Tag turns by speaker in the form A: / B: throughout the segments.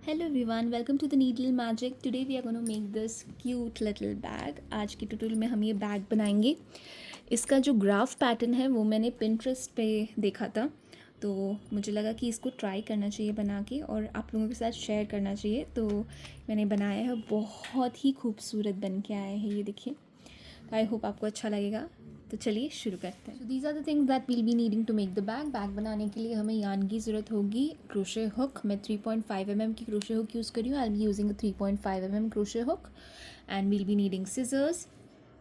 A: Hello everyone, welcome to the Needle Magic. Today we are going to make this cute little bag. आज की tutorial में हम ये bag बनाएंगे. इसका जो ग्राफ पैटर्न है वो मैंने पिंटरेस्ट पे देखा था, तो मुझे लगा कि इसको ट्राई करना चाहिए बना के और आप लोगों के साथ शेयर करना चाहिए. तो मैंने बनाया है, बहुत ही खूबसूरत बन के आया है ये देखिए. आई होप आपको अच्छा लगेगा. तो चलिए शुरू करते हैं. So these are the things that will be needing to make the bag. Bag बनाने के लिए हमें यार्न की ज़रूरत होगी. क्रोशे हुक, मैं 3.5 mm की क्रोशे हुक यूज़ करी हूँ. I will be using 3.5 mm crochet hook and will be needing scissors,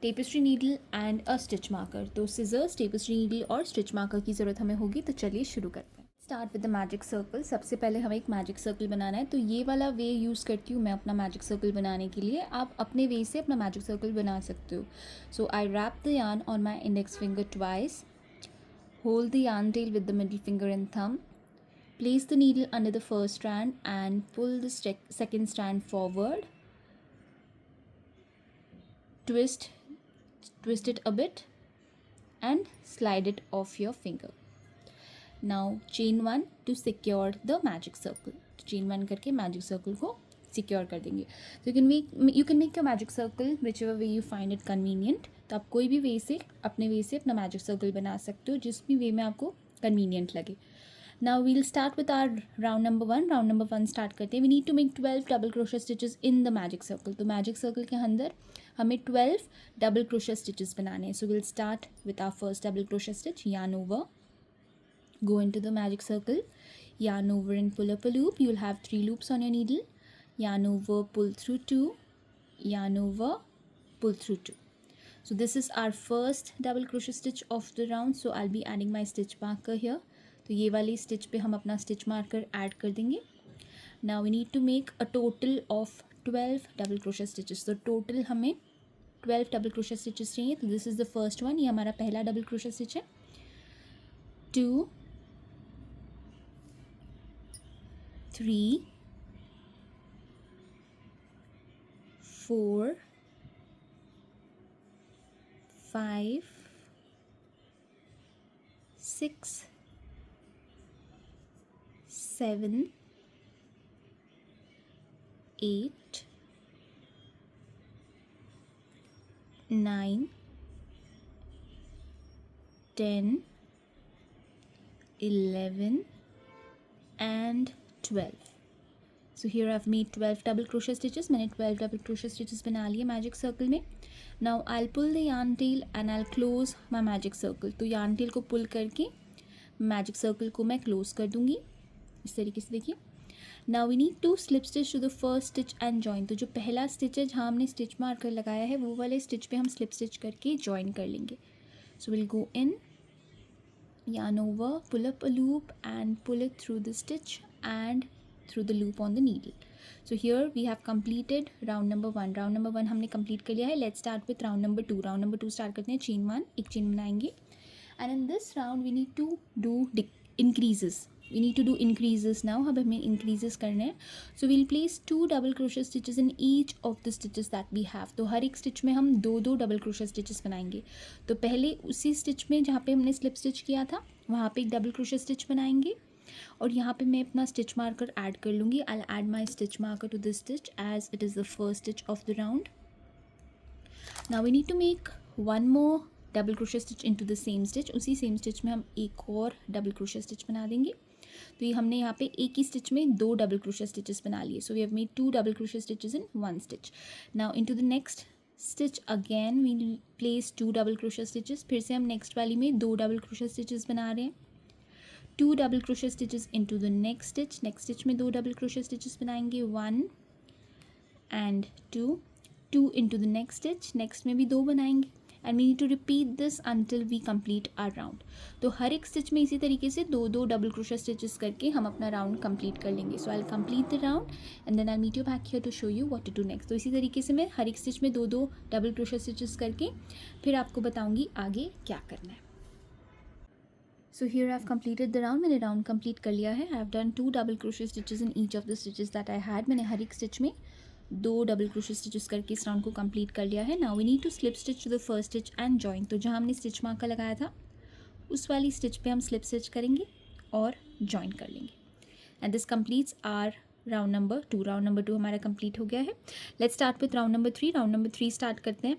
A: tapestry needle and a stitch marker. तो सिजर्स, टेपेस्ट्री नीडल और स्टिच मार्कर की ज़रूरत हमें होगी. तो चलिए शुरू करते हैं. Start with the magic circle. सबसे पहले हमें एक मैजिक सर्कल बनाना है. तो ये वाला वे यूज़ करती हूँ मैं अपना मैजिक सर्कल बनाने के लिए. आप अपने वे से अपना मैजिक सर्कल बना सकते हो. So I wrap the yarn on my index finger twice, hold the yarn tail with the middle finger and thumb, place the needle under the first strand and pull the second strand forward, twist it a bit and slide it off your finger. Now chain 1 to secure the magic circle. तो chain 1 करके magic circle को secure कर देंगे. तो you can make your magic circle whichever way you find it convenient. तो आप कोई भी वे से अपने वे से अपना magic circle बना सकते हो, जिस भी वे में आपको convenient लगे. Now we'll start with our round number 1. Round number 1 start करते हैं. We need to make 12 double crochet stitches in the magic circle. तो magic circle के अंदर हमें 12 double crochet stitches बनाने हैं. So we'll start with our first double crochet stitch. Yarn over, go into the magic circle, yarn over and pull up a loop. You'll have 3 loops on your needle. Yarn over, pull through 2, yarn over, pull through 2. So this is our first double crochet stitch of the round. So I'll be adding my stitch marker here. तो ये वाली stitch पे हम अपना stitch marker add कर देंगे. Now we need to make a total of 12 double crochet stitches. तो total हमें 12 double crochet stitches चाहिए. तो this is the first one. ये हमारा पहला double crochet stitch है. 2, 3, 4, 5, 6, 7, 8, 9, 10, 11 and 12. So here I've made 12 double crochet stitches. मैंने 12 double crochet stitches बना लिए magic circle में. Now I'll pull the yarn tail and I'll close my magic circle. तो yarn tail को pull करके magic circle को मैं close कर दूँगी इस तरीके से. देखिए, Now we need to slip stitch to the first stitch and join. तो जो पहला stitch है जहाँ हमने stitch marker लगाया है वो वाले stitch पे हम slip stitch करके join कर लेंगे. So we'll go in, yarn over, pull up a loop and pull it through the stitch and through the loop on the needle. So here we have completed round number 1. Round number 1 हमने complete कर लिया है. Let's start with round number 2. Round number 2 start करते हैं. chain 1, एक chain बनाएंगे and in this round we need to do increases. We need to do increases now. अब हमें increases करने हैं. So we'll place 2 double crochet stitches in each of the stitches that we have. तो हर एक stitch में हम दो double crochet stitches बनाएंगे. तो पहले उसी stitch में जहाँ पे हमने slip stitch किया था वहाँ पे एक double crochet stitch बनाएंगे और यहाँ पे मैं अपना stitch marker add कर लूँगी. I'll add my stitch marker to this stitch as it is the first stitch of the round. Now we need to make one more double crochet stitch into the same stitch. उसी same stitch में हम एक और double crochet stitch बना देंगे. तो ये हमने यहाँ पे एक ही stitch में दो double crochet stitches बना लिए. So we have made 2 double crochet stitches in one stitch. Now into the next stitch again we will place 2 double crochet stitches. फिर से हम next वाली में दो double crochet stitches बना रहे हैं. 2 double crochet stitches into the next stitch. Next stitch में दो double crochet stitches बनाएंगे, 1 and 2. 2 into the next stitch. Next में भी दो बनाएंगे and we need to repeat this until we complete our round. तो हर एक stitch में इसी तरीके से दो दो double crochet stitches करके हम अपना round complete कर लेंगे. So I'll complete the round and then I'll meet you back here to show you what to do next. तो इसी तरीके से मैं हर एक stitch में दो दो double crochet stitches करके फिर आपको बताऊँगी आगे क्या करना है. So here I've completed the round. मैंने round complete कर लिया है. I've done 2 double crochet stitches in each of the stitches that I had. मैंने हर एक stitch में दो double crochet stitches करके इस round को complete कर लिया है. Now we need to slip stitch to the first stitch and join. तो जहाँ हमने stitch marker लगाया था उस वाली stitch पे हम slip stitch करेंगे और join कर लेंगे. And this completes our round number 2. Round number 2 हमारा कंप्लीट हो गया है. Let's start with round number 3. Round number 3 start करते हैं.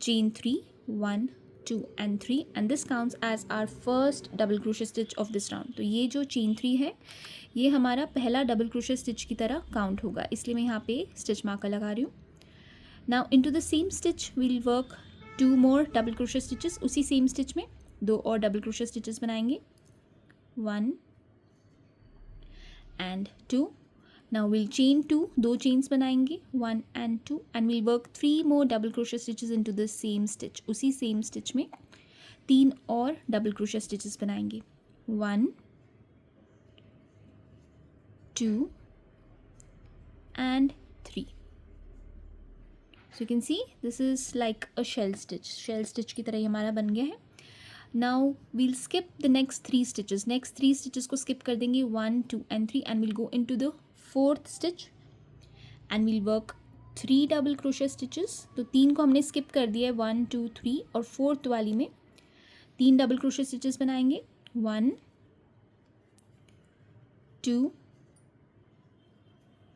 A: Chain 3, 1 2 and 3 and this counts as our first double crochet stitch of this round. तो ये जो chain 3 है ये हमारा पहला डबल क्रोशे स्टिच की तरह काउंट होगा, इसलिए मैं यहाँ पे स्टिच मार्कर लगा रही हूँ. Now into the same stitch we'll work 2 more double crochet stitches. उसी सेम स्टिच में 2 और डबल क्रोशे स्टिचेस बनाएंगे. 1 and 2. Now we'll chain 2, 2 chains बनाएंगे 1 and 2 and we'll work 3 more double crochet stitches into the same stitch. उसी same stitch में 3 और double crochet stitches बनाएंगे. 1 2 and 3. So you can see this is like a shell stitch की तरह ये हमारा बन गया है. Now we'll skip the next 3 stitches. Next 3 stitches को skip कर देंगे 1 2 and 3 and we'll go into the 4th stitch and we'll work 3 double crochet stitches. तो 3 को हमने skip कर दिया है 1 2 3 और 4th वाली में 3 double crochet stitches बनाएंगे. 1 2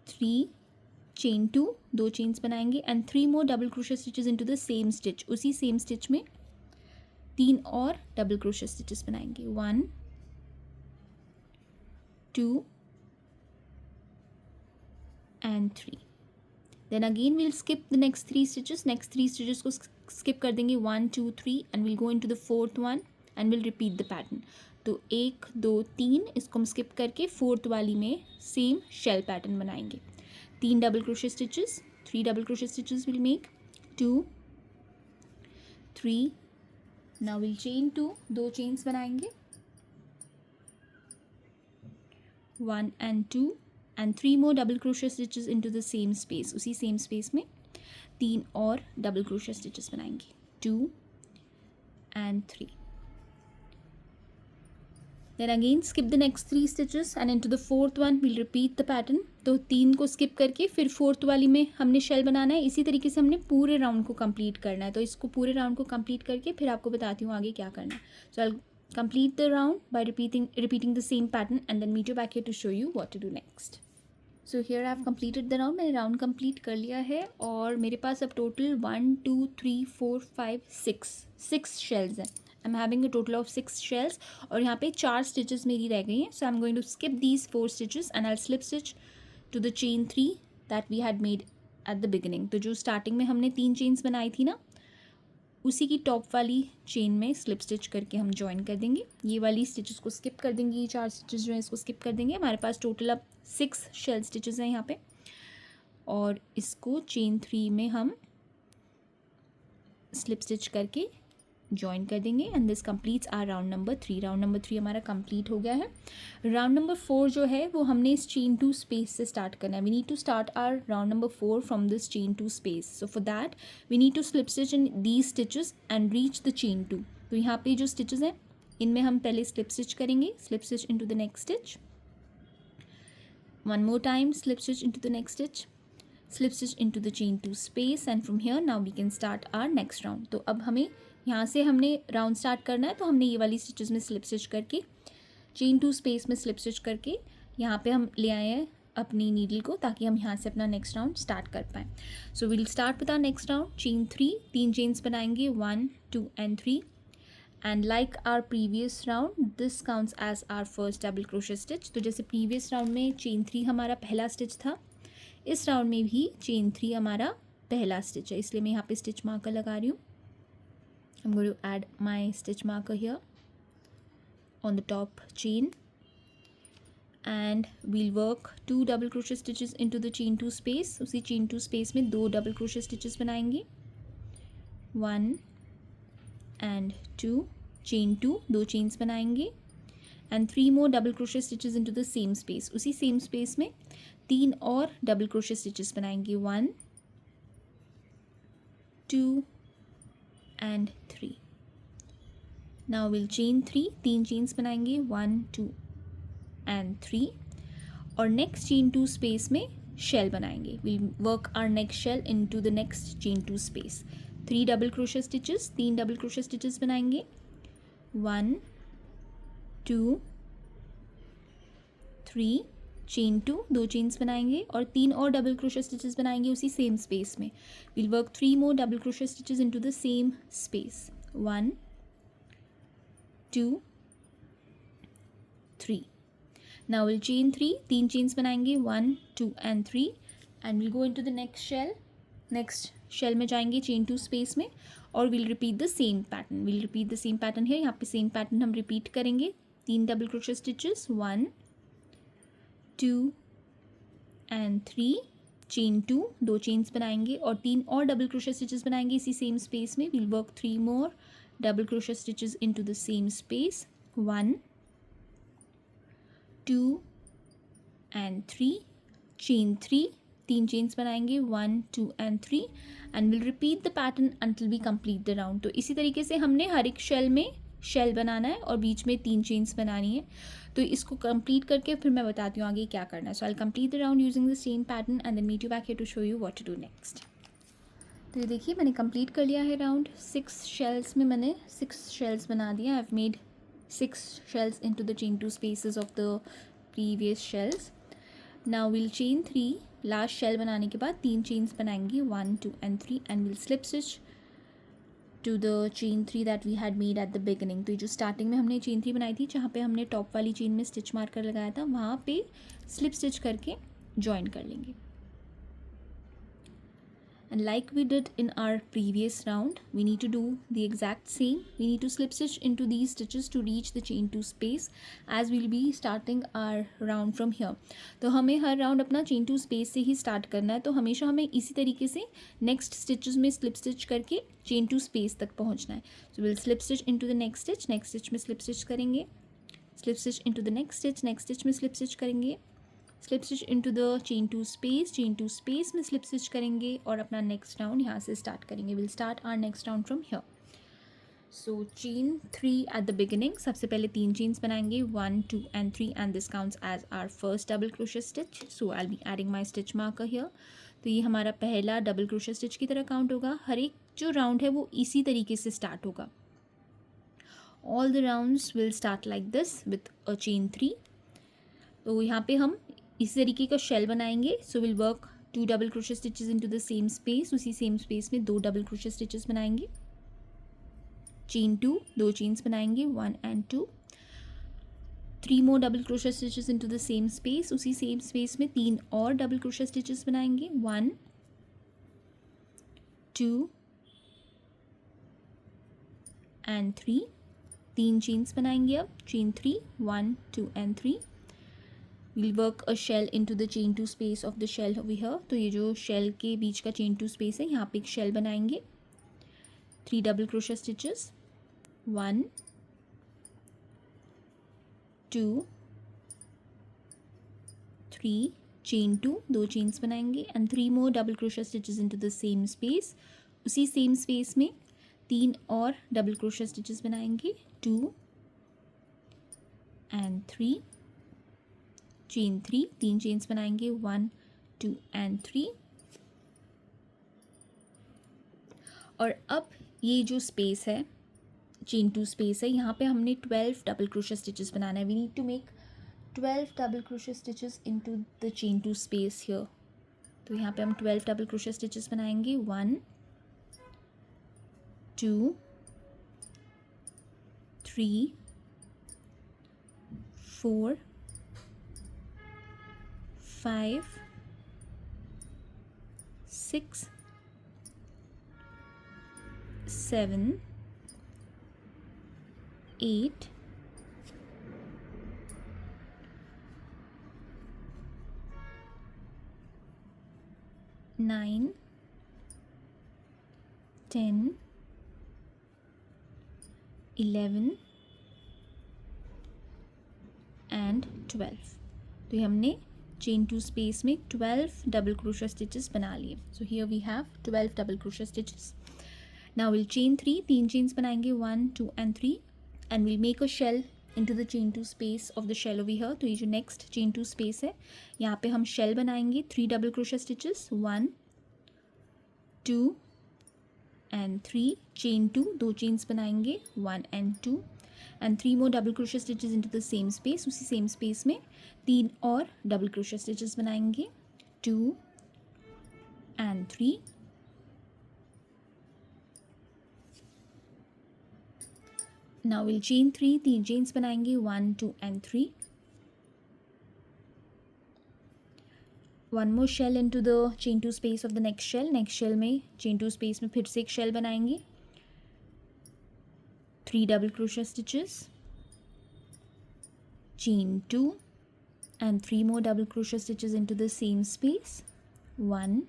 A: 3 chain 2, 2 chains बनाएंगे and 3 more double crochet stitches into the same stitch. उसी same stitch में 3 और double crochet stitches बनाएंगे. 1 2 and 3. Then again we'll skip the next 3 stitches. Next 3 stitches को skip कर देंगे 1 2 3 and we'll go into the 4th one and we'll repeat the pattern. तो 1 2 3 इसको हम skip करके 4th वाली में same shell pattern बनाएंगे. 3 double crochet stitches, 3 double crochet stitches we'll make. 2 3. Now we'll chain 2, 2 chains बनाएंगे 1 and 2 and 3 more double crochet stitches into the same space. उसी same space में 3 और double crochet stitches बनाएंगे 2 and 3. Then again skip the next 3 stitches and into the 4th one we'll repeat the pattern. तो 3 को skip करके फिर 4th वाली में हमने shell बनाना है. इसी तरीके से हमने पूरे राउंड को complete करना है. तो इसको पूरे राउंड को complete करके फिर आपको बताती हूँ आगे क्या करना है. So I'll complete the round by repeating the same pattern and then meet you back here to show you what to do next. So here I have completed the round. मैंने राउंड कंप्लीट कर लिया है और मेरे पास अब total 1 2 3 4 5 6 shells हैं. I am having a total of 6 shells और यहाँ पे 4 स्टिचेस मेरी रह गई हैं. So I am going to skip these 4 stitches and I slip stitch to the chain 3 that we had made at the beginning. तो जो स्टार्टिंग में हमने 3 चेन्स बनाई थी ना, उसी की टॉप वाली चेन में स्लिप स्टिच करके हम ज्वाइन कर देंगे. ये वाली स्टिचेस को स्किप कर देंगे, ये 4 स्टिचेस जो है इसको स्किप कर देंगे. हमारे पास टोटल अब 6 शेल स्टिचेस हैं यहाँ पे और इसको चेन 3 में हम स्लिप स्टिच करके ज्वाइन कर देंगे and this completes our round number 3. Round number 3 हमारा कंप्लीट हो गया है. राउंड नंबर 4 जो है वो हमने इस चेन 2 स्पेस से स्टार्ट करना है. We need to start our round number 4 from this chain 2 space. So for that we need to slip stitch in these stitches and reach the chain 2. तो यहाँ पे जो स्टिचेस हैं इनमें हम पहले स्लिप स्टिच करेंगे. Slip stitch into the next stitch, one more time slip stitch into the next stitch, slip stitch into the chain 2 space and from here now we can start our next round. तो अब हमें यहाँ से हमने round start करना है तो हमने ये वाली स्टिचेस में स्लिप स्टिच करके चेन 2 स्पेस में स्लिप स्टिच करके यहाँ पे हम ले आए हैं अपनी नीडल को ताकि हम यहाँ से अपना नेक्स्ट राउंड स्टार्ट कर पाएँ. So we'll start with our next round. Chain 3, 3 chains बनाएंगे 1 2 and 3 and like our previous round this counts as our first double crochet stitch. तो जैसे प्रीवियस राउंड में चेन 3 हमारा पहला स्टिच था, इस राउंड में भी चेन 3 हमारा पहला स्टिच है, इसलिए मैं यहाँ पे स्टिच मार्कर लगा रही हूँ. I am going to add my stitch marker here on the top chain and we'll work 2 double crochet stitches into the chain 2 space. उसी चेन 2 स्पेस में 2 डबल क्रोशे स्टिचेस बनाएंगे 1 and 2, चेन 2, 2 चेन्स बनाएंगे and 3 more double crochet stitches into the same space. उसी same space में 3 और double crochet stitches बनाएंगे 1 2 and 3. Now will chain 3, 3 chains बनाएंगे 1 2 and 3 और नेक्स्ट चेन 2 स्पेस में शेल बनाएंगे. Will work our next shell into the next chain 2 space. 3 double crochet stitches, 3 double crochet stitches बनाएंगे 1 2 3 chain 2, 2 chains बनाएंगे और 3 और double crochet stitches बनाएंगे उसी सेम स्पेस में. Will work 3 more double crochet stitches into the same space. 1 2 3. Now we'll chain 3, 3 chains बनाएंगे 1 2 and 3 and we'll go into the next shell. next shell में जाएंगे chain 2 space में और we'll repeat the same pattern. we'll repeat the same pattern here. यहाँ पे same pattern हम repeat करेंगे. 3 double crochet stitches 1 2 and 3 chain 2, 2 chains बनाएंगे और 3 और double crochet stitches बनाएंगे इसी same space में. we'll work 3 more double crochet stitches into the same space. 1 2 and 3 chain 3, 3 chains बनाएंगे 1 2 and 3 and we'll repeat the pattern until we complete the round. तो इसी तरीके से हमने हर एक शेल में शेल बनाना है और बीच में 3 चेन्स बनानी है. तो इसको कंप्लीट करके फिर मैं बताती हूँ आगे क्या करना है. So I complete the round using the same pattern and then meet you back here to show you what to do next. तो ये देखिए मैंने कंप्लीट कर लिया है राउंड. 6 शेल्स में मैंने 6 शेल्स बना दिया. आई have made 6 shells into the chain 2 spaces of the previous shells. Now we'll chain 3. Last shell बनाने के बाद 3 चेन्स बनाएंगे 1 2 and 3 and we'll slip stitch to the chain 3 that we had made at the beginning. तो ये जो starting में हमने chain 3 बनाई थी जहाँ पे हमने टॉप वाली चेन में स्टिच मार्कर लगाया था वहाँ पे स्लिप स्टिच करके ज्वाइन कर लेंगे. And like we did in our previous round, we need to do the exact same. We need to slip stitch into these stitches to reach the chain 2 space as we'll be starting our round from here. तो हमें हर round अपना chain 2 space से ही start करना है. तो हमेशा हमें इसी तरीके से next stitches में slip stitch करके chain 2 space तक पहुंचना है. So we'll slip stitch into the next stitch में slip stitch करेंगे, slip stitch into the next stitch में slip stitch करेंगे, slip stitch into the chain 2 space में स्लिप स्टिच करेंगे और अपना नेक्स्ट राउंड यहाँ से स्टार्ट करेंगे. Will start our next round from here. So chain 3 at the beginning. सबसे पहले 3 चेन्स बनाएंगे 1 2 and 3 and this counts as our first double crochet stitch. So I will be adding my stitch marker here. तो ये हमारा पहला double crochet stitch की तरह count होगा. हर एक जो राउंड है वो इसी तरीके से स्टार्ट होगा. All the rounds will start like this with a chain 3. तो यहाँ पे हम इस तरीके का शेल बनाएंगे. So will work 2 double crochet stitches into the same space. उसी सेम स्पेस में 2 डबल क्रोशे स्टिचेस बनाएंगे. चेन 2, 2 चेन्स बनाएंगे 1 and 2. 3 more double crochet stitches into the same space. उसी सेम स्पेस में 3 और डबल क्रोशे स्टिचेस बनाएंगे 1 2 and 3. 3 chains बनाएंगे अब. Chain 3 1 2 and 3. We'll work a shell into the chain 2 space of the shell over here. तो ये जो shell के बीच का chain 2 space है यहाँ पे एक shell बनाएंगे. 3 double crochet stitches 1 2 3 chain 2, 2 chains बनाएंगे and 3 more double crochet stitches into the same space. उसी same space में 3 और double crochet stitches बनाएंगे 2 and 3. चेन 3, 3 चेन्स बनाएंगे 1 2 and 3. और अब ये जो स्पेस है चेन 2 स्पेस है यहाँ पे हमने 12 डबल क्रोशे स्टिचेस बनाना है. We need to make 12 double crochet stitches into the chain 2 space here. तो यहाँ पे हम 12 डबल क्रोशे स्टिचेस बनाएंगे 1 2 3 4 5 6 7 8 9 10 11 and 12. तो ये हमने चेन 2 स्पेस में 12 डबल क्रोशे स्टिचेस बना लिए. So here we have 12 double crochet stitches. Now will chain 3, 3 chains बनाएंगे 1 2 and 3 and will make a shell into the chain 2 space of the shell over here. तो ये जो next chain 2 space है यहाँ पे हम शेल बनाएंगे 3 double crochet stitches 1 2 and 3. Chain 2, 2 chains बनाएंगे 1 and 2 and 3 more double crochet stitches into the same space. उसी same space में 3 और double crochet stitches बनाएंगे, 2 and 3. Now we'll chain 3, 3 chains बनाएंगे, 1, 2 and 3. One more shell into the chain 2 space of the next shell. Next shell में chain 2 space में फिर से एक shell बनाएंगे, 3 double crochet stitches, chain 2 and 3 more double crochet stitches into the same space, 1,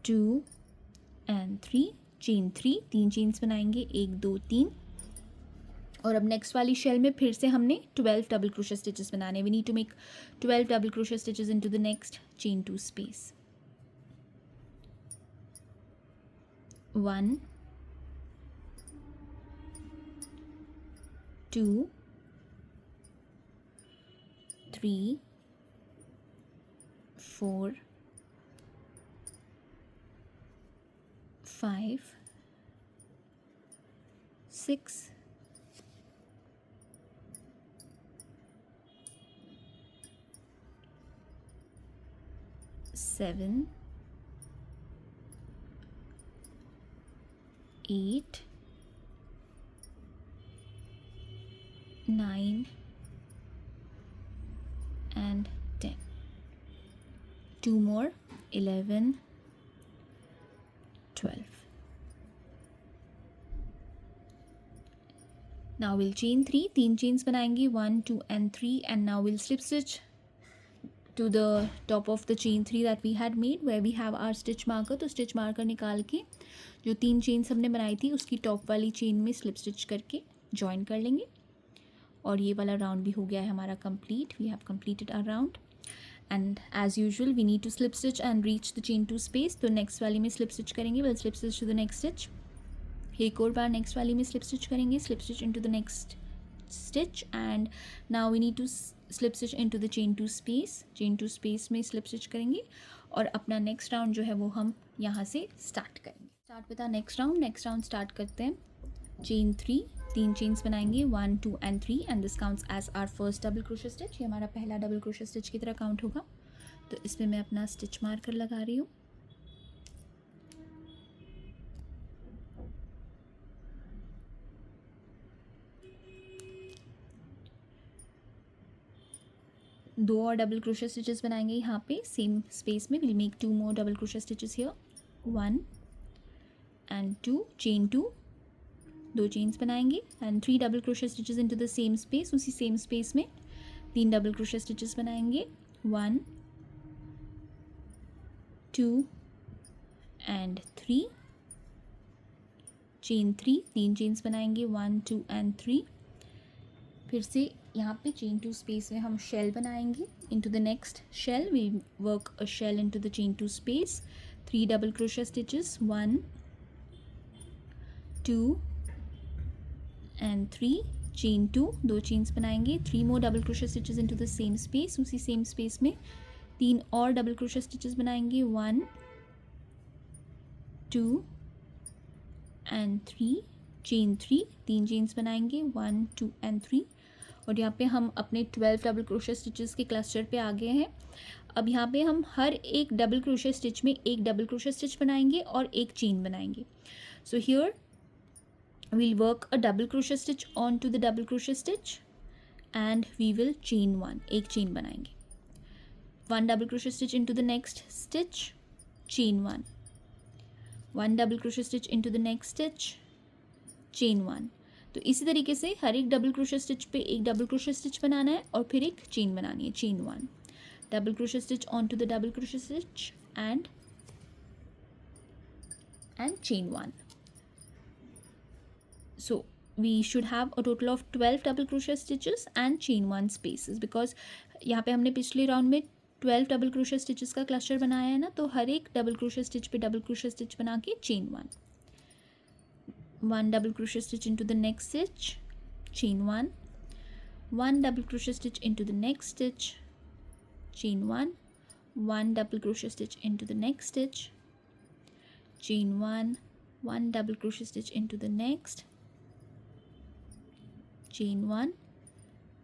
A: 2 and 3, chain 3, 3 chains बनाएंगे, 1, 2, 3. और अब next वाली शेल में फिर से हमने 12 डबल क्रोशे स्टिचेस बनाने. We need to make 12 double crochet stitches into the next chain 2 space. 1, 2, 3, 4, 5, 6, 7, 8, 9 and 10. 2 more, 11, 12. Now we'll chain 3, 3 chains बनाएंगे, 1, 2 and 3, and now we'll slip stitch to the top of the chain 3 that we had made where we have our stitch marker. तो stitch marker निकाल के जो 3 chains हमने बनाई थी उसकी top वाली chain में slip stitch करके join कर लेंगे. और ये वाला round भी हो गया है हमारा complete. We have completed our round. And as usual we need to slip stitch and reach the chain 2 space. तो next वाली में slip stitch करेंगे. We'll slip stitch to the next stitch. एक और बार next वाली में slip stitch करेंगे. Slip stitch into the next stitch, and now we need to slip stitch into the chain 2 space. chain 2 space में slip stitch करेंगे और अपना next round जो है वो हम यहाँ से start करेंगे. Start with our next round. Next round start करते हैं. chain 3, 3 chains बनाएंगे, 1, 2 and 3, and this counts as our first double crochet stitch. ये हमारा पहला double crochet stitch की तरह count होगा. तो इसमें मैं अपना stitch marker लगा रही हूँ. दो और डबल क्रोशे स्टिचेस बनाएंगे यहाँ पे सेम स्पेस में. Will make 2 more double crochet stitches here, 1 and 2, chain 2, 2 chains बनाएंगे and 3 double crochet stitches into the same space. उसी सेम स्पेस में 3 डबल क्रोशे स्टिचेस बनाएंगे, 1, 2 and 3, chain 3, 3 चेन्स बनाएंगे, 1, 2 and 3. फिर से यहाँ पे chain 2 space में हम shell बनाएंगे. into the next shell we work a shell into the chain 2 space. 3 double crochet stitches, 1, 2 and 3, chain 2, 2 chains बनाएंगे, 3 more double crochet stitches into the same space. उसी same space में 3 और double crochet stitches बनाएंगे, 1, 2 and 3, chain 3, 3 chains बनाएंगे, 1, 2 and 3. और यहाँ पे हम अपने 12 डबल क्रोशे स्टिचेस के क्लस्टर पे आ गए हैं. अब यहाँ पे हम हर एक डबल क्रोशे स्टिच में एक डबल क्रोशे स्टिच बनाएंगे और एक चेन बनाएंगे. So here we'll work a double crochet stitch onto the double crochet stitch and we will chain 1, एक चेन बनाएंगे. 1 double crochet stitch into the next stitch, chain 1, 1 double crochet stitch into the next stitch, chain 1. तो इसी तरीके से हर एक double crochet stitch पे एक double crochet stitch बनाना है और फिर एक चेन बनानी है, chain 1, double crochet stitch onto the double crochet stitch and chain 1. So we should have a total of 12 double crochet stitches and chain 1 spaces because यहाँ पे हमने पिछले राउंड में 12 डबल क्रोशे स्टिचेस का क्लस्टर बनाया है ना. तो हर एक डबल क्रोशे स्टिच पे डबल क्रोशे स्टिच बना के chain 1, 1 double crochet stitch into the next stitch, chain 1, 1 double crochet stitch into the next stitch, chain 1, 1 double crochet stitch into the next stitch, chain 1, 1 double crochet stitch into the next, chain 1,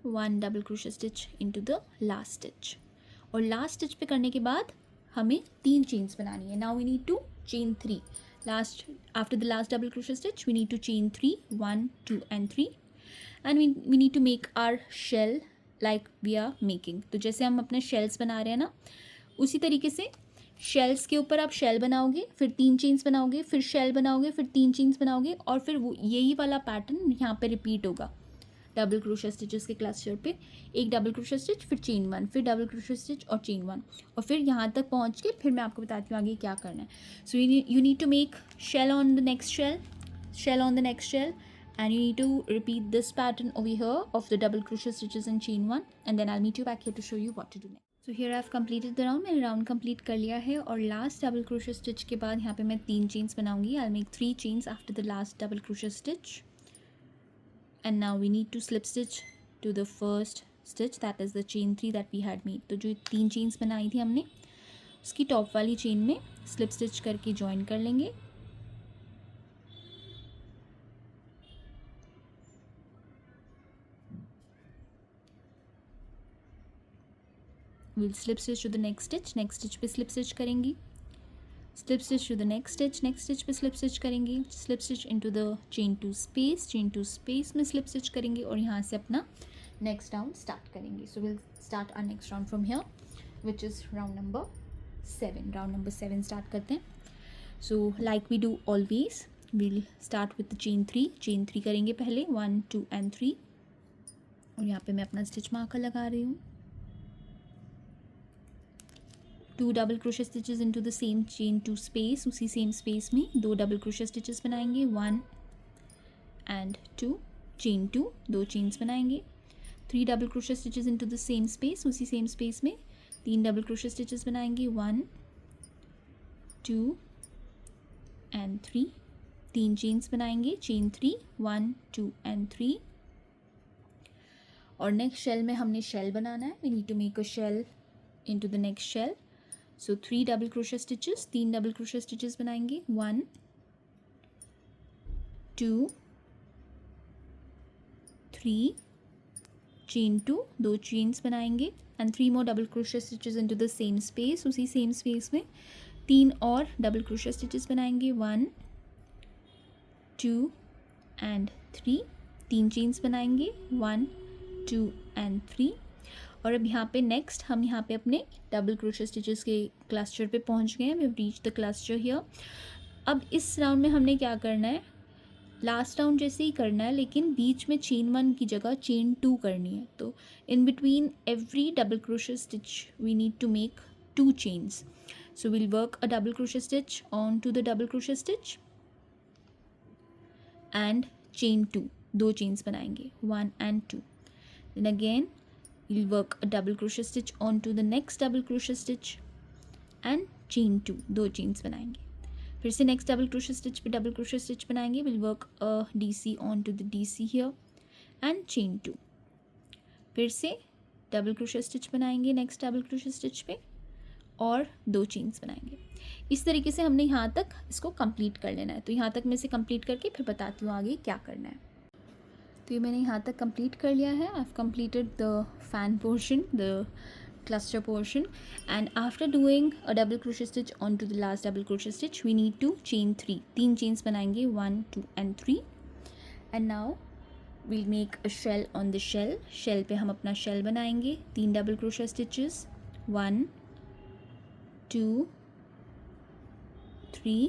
A: 1 double crochet stitch into the last stitch, और last stitch पे करने के बाद हमें 3 chains बनानी है. Now we need to chain 3. Last after the last double crochet stitch we need to chain 3, 1, 2 and 3, and we need to make our shell like we are making. तो जैसे हम अपने शेल्स बना रहे हैं ना, उसी तरीके से शेल्स के ऊपर आप शेल बनाओगे, फिर 3 चेन्स बनाओगे, फिर शेल बनाओगे, फिर 3 चेन्स बनाओगे, और फिर वो यही वाला पैटर्न यहाँ पे रिपीट होगा. डबल क्रोशेट स्टिचेस के क्लस्टर पे एक डबल क्रोशेट स्टिच, फिर चेन 1, फिर डबल क्रोशेट स्टिच और चेन 1, और फिर यहाँ तक पहुँच के फिर मैं आपको बताती हूँ आगे क्या करना है. So you need to make shell on the next shell, shell on the next shell, and you need to repeat this pattern over here of the double crochet stitches in chain 1, and then I'll meet you back here to show you what to do next. So here I've completed the round. मैंने round complete कर लिया है, और last double crochet stitch के बाद यहाँ पे मैं 3 चेन्स बनाऊंगी. I'll make 3 chains after the last double crochet stitch, and now we need to slip stitch to the first stitch, that is the chain 3 that we had made. तो जो 3 chains बनाई थी हमने, उसकी टॉप वाली chain में slip stitch करके join कर लेंगे. Will slip stitch to the next stitch पे स्लिप स्टिच करेंगी, slip stitch to the next stitch पे स्लिप स्टिच करेंगी, slip stitch into the chain 2 space में स्लिप स्टिच करेंगे, और यहाँ से अपना नेक्स्ट राउंड स्टार्ट करेंगे. So will start our next round from here, which is round number 7. Round number 7 start करते हैं. So like we do always, will start with the chain 3 करेंगे पहले, 1, 2 and 3, और यहाँ पे मैं अपना स्टिच मार्कर लगा रही हूँ. 2 double crochet stitches into the same chain 2 space, उसी सेम स्पेस में 2 डबल क्रोशे स्टिचेस बनाएंगे, 1 and 2, चेन 2, 2 चेन्स बनाएंगे. 3 double crochet stitches into the same space, उसी सेम स्पेस में 3 डबल क्रोशे स्टिचेस बनाएंगे, 1, 2 and 3, 3 चेन्स बनाएंगे, चेन 3, 1, 2 and 3, और next shell में हमने शेल बनाना है. We need to make a shell into the next shell. So 3 double crochet stitches, 3 double crochet stitches बनाएंगे, 1, 2, 3, चेन 2, 2 चेन्स बनाएंगे, and 3 more double crochet stitches into the same space, उसी same space में 3 और double crochet stitches बनाएंगे, 1, 2 and 3, 3 chains बनाएंगे, 1, 2 and 3, और अब यहाँ पे नेक्स्ट हम यहाँ पे अपने डबल क्रोशे स्टिचेस के क्लस्टर पे पहुँच गए हैं. We have reached the cluster here. अब इस राउंड में हमने क्या करना है, लास्ट राउंड जैसे ही करना है, लेकिन बीच में चेन 1 की जगह चेन 2 करनी है. तो in between every double crochet stitch we need to make 2 chains. So will work a double crochet stitch on to the double crochet stitch and chain 2, 2 chains बनाएंगे, 1 and 2. Then again you'll work a double crochet stitch onto the next double crochet stitch and chain 2, 2 chains बनाएंगे. फिर से next double crochet stitch पे double crochet stitch बनाएंगे, we'll work a DC onto the DC here and chain 2. फिर से double crochet stitch बनाएंगे next double crochet stitch पे, और 2 chains बनाएंगे. इस तरीके से हमने यहाँ तक इसको कंप्लीट कर लेना है. तो यहाँ तक मैं इसे कंप्लीट करके फिर बताती हूँ आगे क्या करना है. तो ये मैंने यहाँ तक कंप्लीट कर लिया है. I have completed the fan portion, the cluster portion, and after doing a double crochet stitch on to the last double crochet stitch we need to chain 3, 3 chains बनाएंगे, 1, 2 and 3, and now we'll make a shell on the shell. Shell पे हम अपना shell बनाएंगे, 3 double crochet stitches, 1, 2, 3,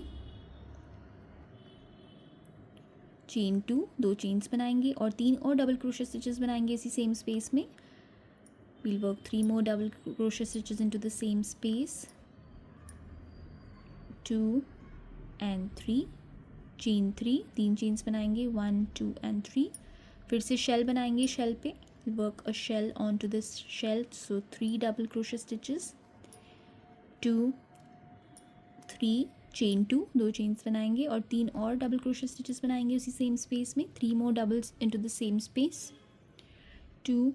A: chain 2, 2 chains बनाएंगे, और 3 और double crochet stitches बनाएंगे इसी सेम स्पेस में. We'll work 3 more double crochet stitches into the same space, 2 and 3, chain 3, 3 chains बनाएंगे, 1, 2 and 3. फिर से शेल बनाएंगे, शेल पे work a shell on to this shell. So 3 double crochet stitches, 2, 3, chain 2, 2 chains बनाएंगे, और 3 और double crochet stitches बनाएंगे उसी सेम स्पेस में, 3 more doubles into the same space, 2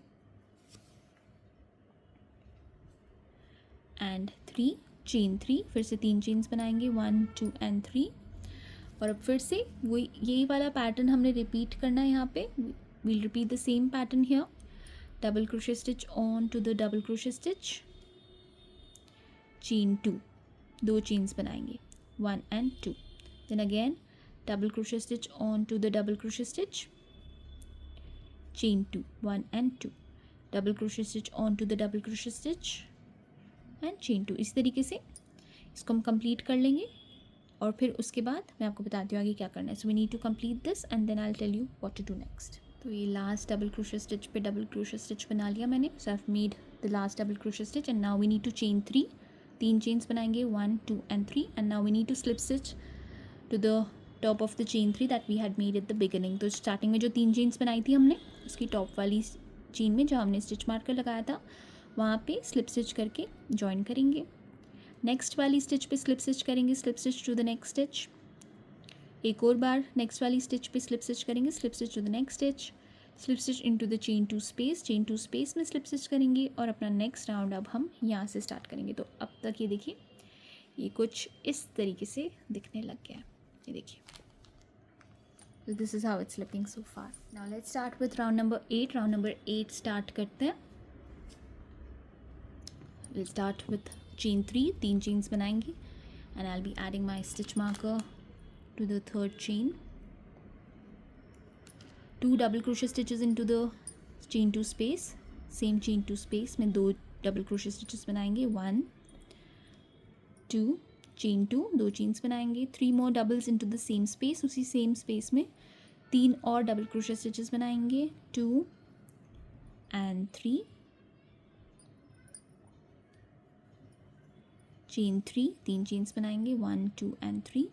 A: and 3, chain 3, फिर से 3 चेन्स बनाएंगे, 1, 2 and 3, और अब फिर से वही यही वाला पैटर्न हमने रिपीट करना है यहाँ पे. we'll repeat the same pattern here. Double crochet stitch on to the double crochet stitch, chain 2, 2 chains बनाएंगे 1 and 2. Then again double crochet stitch on to the double crochet stitch, chain 2, 1 and 2, double crochet stitch on to the double crochet stitch and chain 2. इस तरीके से इसको हम complete कर लेंगे और फिर उसके बाद मैं आपको बताती हूँ आगे क्या करना है. So we need to complete this and then I will tell you what to do next. तो ये लास्ट डबल क्रोशे स्टिच पे डबल क्रोशे स्टिच बना लिया मैंने. So I have made the last double crochet stitch and now we need to chain 3. 3 chains बनाएंगे 1 2 and 3 and now we need to slip stitch to the top of the chain 3 that we had made at the beginning. तो starting में जो 3 chains बनाई थी हमने उसकी top वाली chain में जहाँ हमने स्टिच मार्कर लगाया था वहाँ पे स्लिप स्टिच करके ज्वाइन करेंगे. नेक्स्ट वाली स्टिच पे स्लिप स्टिच करेंगे, slip stitch to the next stitch. एक और बार नेक्स्ट वाली स्टिच पे स्लिप स्टिच करेंगे, slip stitch to the next stitch, slip stitch into the chain 2 space, chain 2 space में स्लिप स्टिच करेंगे और अपना नेक्स्ट राउंड अब हम यहाँ से स्टार्ट करेंगे. तो अब तक ये देखिए ये कुछ इस तरीके से दिखने लग गया है. ये देखिए. So this is how it's looking so far. Now let's start with round number 8. Round number 8 start करते हैं. We'll start with chain 3. 3 chains बनाएंगे and I'll be adding my stitch marker to the third chain. 2 double crochet stitches into the chain 2 space. Same chain 2 space में 2 double crochet stitches बनाएंगे. 1 2 chain 2, 2 chains बनाएंगे. 3 more doubles into the same space. उसी same space में 3 और double crochet stitches बनाएंगे. 2 and 3, chain 3, 3 chains बनाएंगे 1 2 and 3.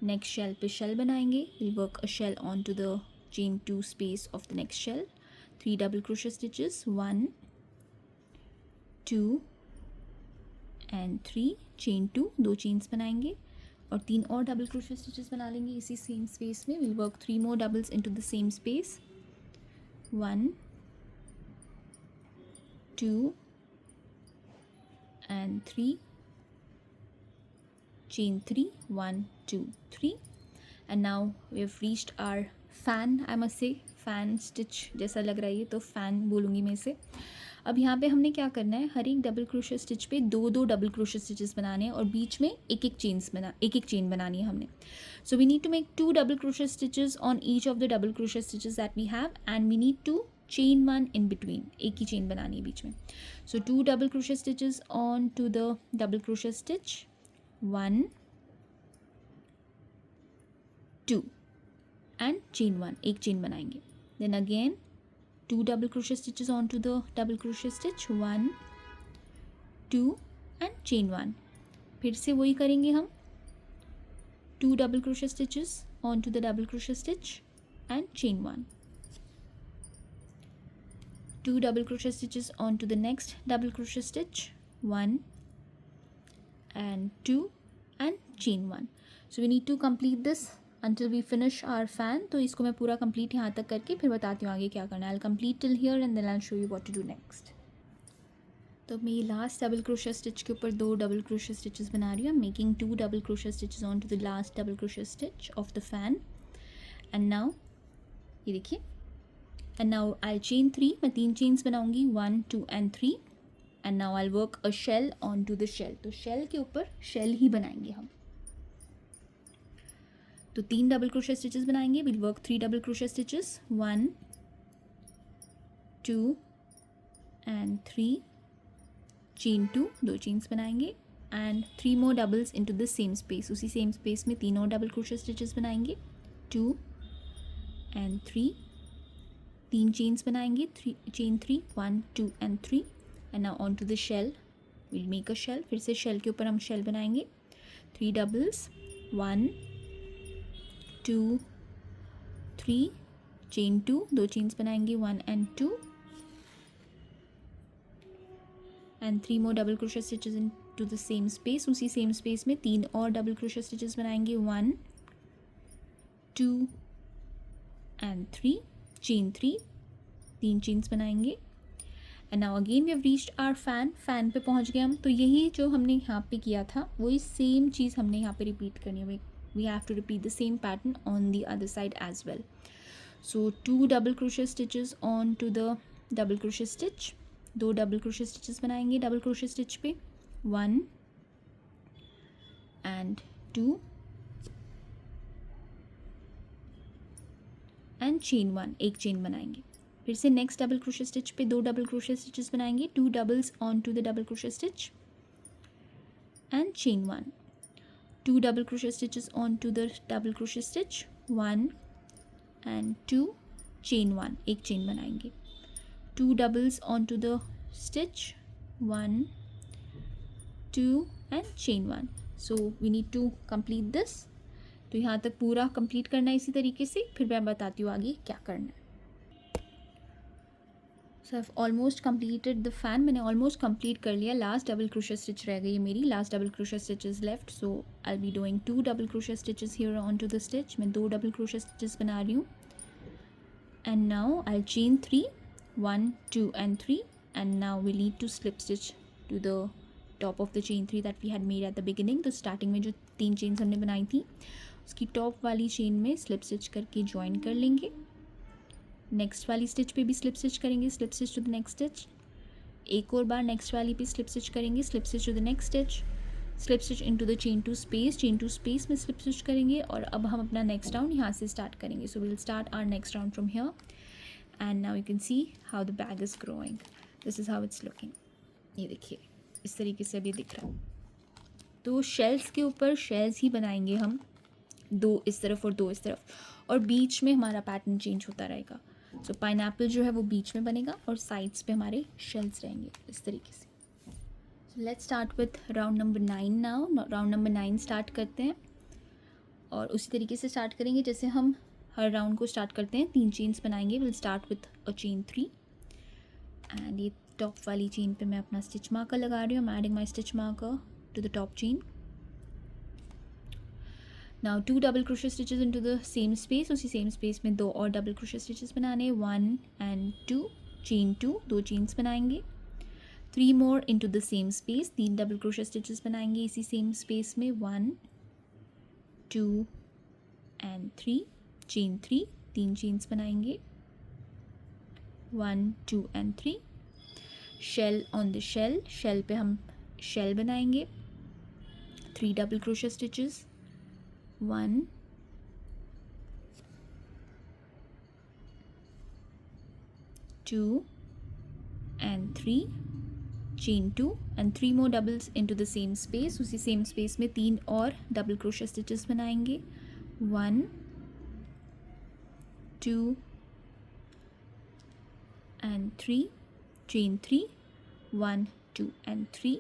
A: next shell पे shell बनाएंगे. we'll work a shell onto the chain 2 space of the next shell. 3 double crochet stitches 1 2 and 3, chain 2, 2 chains बनाएंगे और 3 और double crochet stitches बना लेंगे इसी same space में. we'll work 3 more doubles into the same space. 1 2 and 3, chain 3, 1 2 3 and now we have reached our fan. I must say fan stitch जैसा लग रहा है ये, तो fan बोलूँगी मैं इसे. अब यहाँ पे हमने क्या करना है, हर एक डबल क्रोशे स्टिच पे 2 डबल क्रोशे स्टिचेस बनाने हैं और बीच में एक एक चेन बनानी है हमने. So we need to make 2 double crochet stitches on each of the double crochet stitches that we have and we need to chain 1 in between. एक ही चेन बनानी है बीच में. So 2 double crochet stitches on to the double crochet stitch, 1 2 and chain 1, एक chain बनाएंगे. then again 2 double crochet stitches onto the double crochet stitch, 1 2 and chain 1. फिर से वही करेंगे हम. 2 double crochet stitches onto the double crochet stitch and chain 1. 2 double crochet stitches onto the next double crochet stitch, 1 and 2 and chain 1. so we need to complete this until we finish our fan. तो इसको मैं पूरा complete यहाँ तक करके फिर बताती हूँ आगे क्या करना है. I'll complete till here and then I'll show you what to do next. तो मैं ये लास्ट डबल क्रोशे स्टिच के ऊपर 2 डबल क्रोशे स्टिचेस बना रही हूँ. Making 2 double crochet stitches on to the last double crochet stitch of the fan. And now ये देखिए. And now I chain 3. मैं 3 चेन्स बनाऊँगी 1 2 and 3 and now I work a shell on to the shell. तो shell के ऊपर shell ही बनाएंगे हम. तो 3 डबल क्रोशे स्टिचेस बनाएंगे. Will work 3 double crochet stitches, 1 2 and 3, chain 2, 2 chains बनाएंगे and 3 more doubles into the same space. उसी सेम स्पेस में 3 और डबल क्रोशे स्टिचेस बनाएंगे, 2 and 3, 3 चेन्स बनाएंगे, chain 3, 1 2 and 3 and now on to the shell. Will make a shell. फिर से shell के ऊपर हम शेल बनाएंगे. 3 डबल्स, 1 2 3, chain 2, 2 चेन्स बनाएंगे 1 and 2 and 3 more double crochet stitches into the same space. उसी सेम स्पेस में 3 और डबल crochet stitches बनाएंगे, 1 2 and 3, chain 3, 3 चेन्स बनाएंगे and now again we have reached our fan. Fan पे पहुंच गए हम. तो यही जो हमने यहाँ पे किया था वही सेम चीज़ हमने यहाँ पे रिपीट करनी है. we have to repeat the same pattern on the other side as well. So 2 double crochet stitches on to the double crochet stitch. 2 double crochet stitches बनाएंगे double crochet stitch पे, 1 and 2 and chain 1, एक chain बनाएंगे. फिर से next double crochet stitch पे 2 double crochet stitches बनाएंगे, 2 doubles on to the double crochet stitch and chain 1, 2 double crochet stitches on to the double crochet stitch, 1 and 2 chain 1, एक chain बनाएंगे, 2 doubles onto the stitch, 1 2 and chain 1. So we need to complete this. तो यहाँ तक पूरा complete करना है इसी तरीके से, फिर मैं बताती हूँ आगे क्या करना है. So I have almost completed the fan. मैंने ऑलमोस्ट कंप्लीट कर लिया. लास्ट डबल क्रोशे स्टिच रह गई है मेरी. Last double crochet stitch is left. So I will be doing 2 double crochet stitches here on to the stitch. मैं 2 double crochet stitches बना रही हूँ. And now I chain 3, 1 2 and 3, and now we need to slip stitch to the top of the chain 3 that we had made at the beginning. तो starting में जो 3 chains हमने बनाई थी उसकी टॉप वाली चेन में स्लिप स्टिच करके ज्वाइन कर लेंगे. नेक्स्ट वाली स्टिच पे भी स्लिप स्टिच करेंगे, slip stitch to the next stitch. एक और बार नेक्स्ट वाली पे स्लिप स्टिच करेंगे, slip stitch to the next stitch, slip stitch into the chain two space, chain two space में स्लिप स्टिच करेंगे. और अब हम अपना नेक्स्ट राउंड यहाँ से स्टार्ट करेंगे. So will start our next round from here. And now you can see how the bag is growing. This is how it's looking. ये देखिए इस तरीके से अभी दिख रहा है. तो शेल्स के ऊपर शेल्स ही बनाएंगे हम, 2 इस तरफ और 2 इस तरफ, और बीच में हमारा पैटर्न चेंज होता रहेगा. सो पाइनएप्पल जो है वो बीच में बनेगा और साइड्स पे हमारे शेल्स रहेंगे इस तरीके से. So let's start with round number 9 now. Round number 9 start करते हैं और उसी तरीके से स्टार्ट करेंगे जैसे हम हर राउंड को स्टार्ट करते हैं. 3 चेन्स बनाएंगे. Will start with a chain 3 and ये टॉप वाली चेन पे मैं अपना स्टिच मार्कर लगा रही हूँ. I am adding my stitch marker to the top chain. Now 2 double crochet stitches into the same space. उसी सेम स्पेस में 2 और डबल क्रोशे स्टिचेस बनाने, 1 and 2 चेन 2, 2 चेन्स बनाएंगे. 3 more into the same space, 3 double crochet stitches बनाएंगे इसी same space में, 1 2 and 3 chain 3, 3 chains बनाएंगे, 1 2 and 3. Shell on the shell, shell पे हम शेल बनाएंगे. 3 double crochet stitches, 1 2 and 3 chain 2 and 3 more doubles into the same space. उसी same space में 3 और डबल क्रोशे स्टिचेस बनाएंगे, 1 2 and 3 chain 3, 1 2 and 3.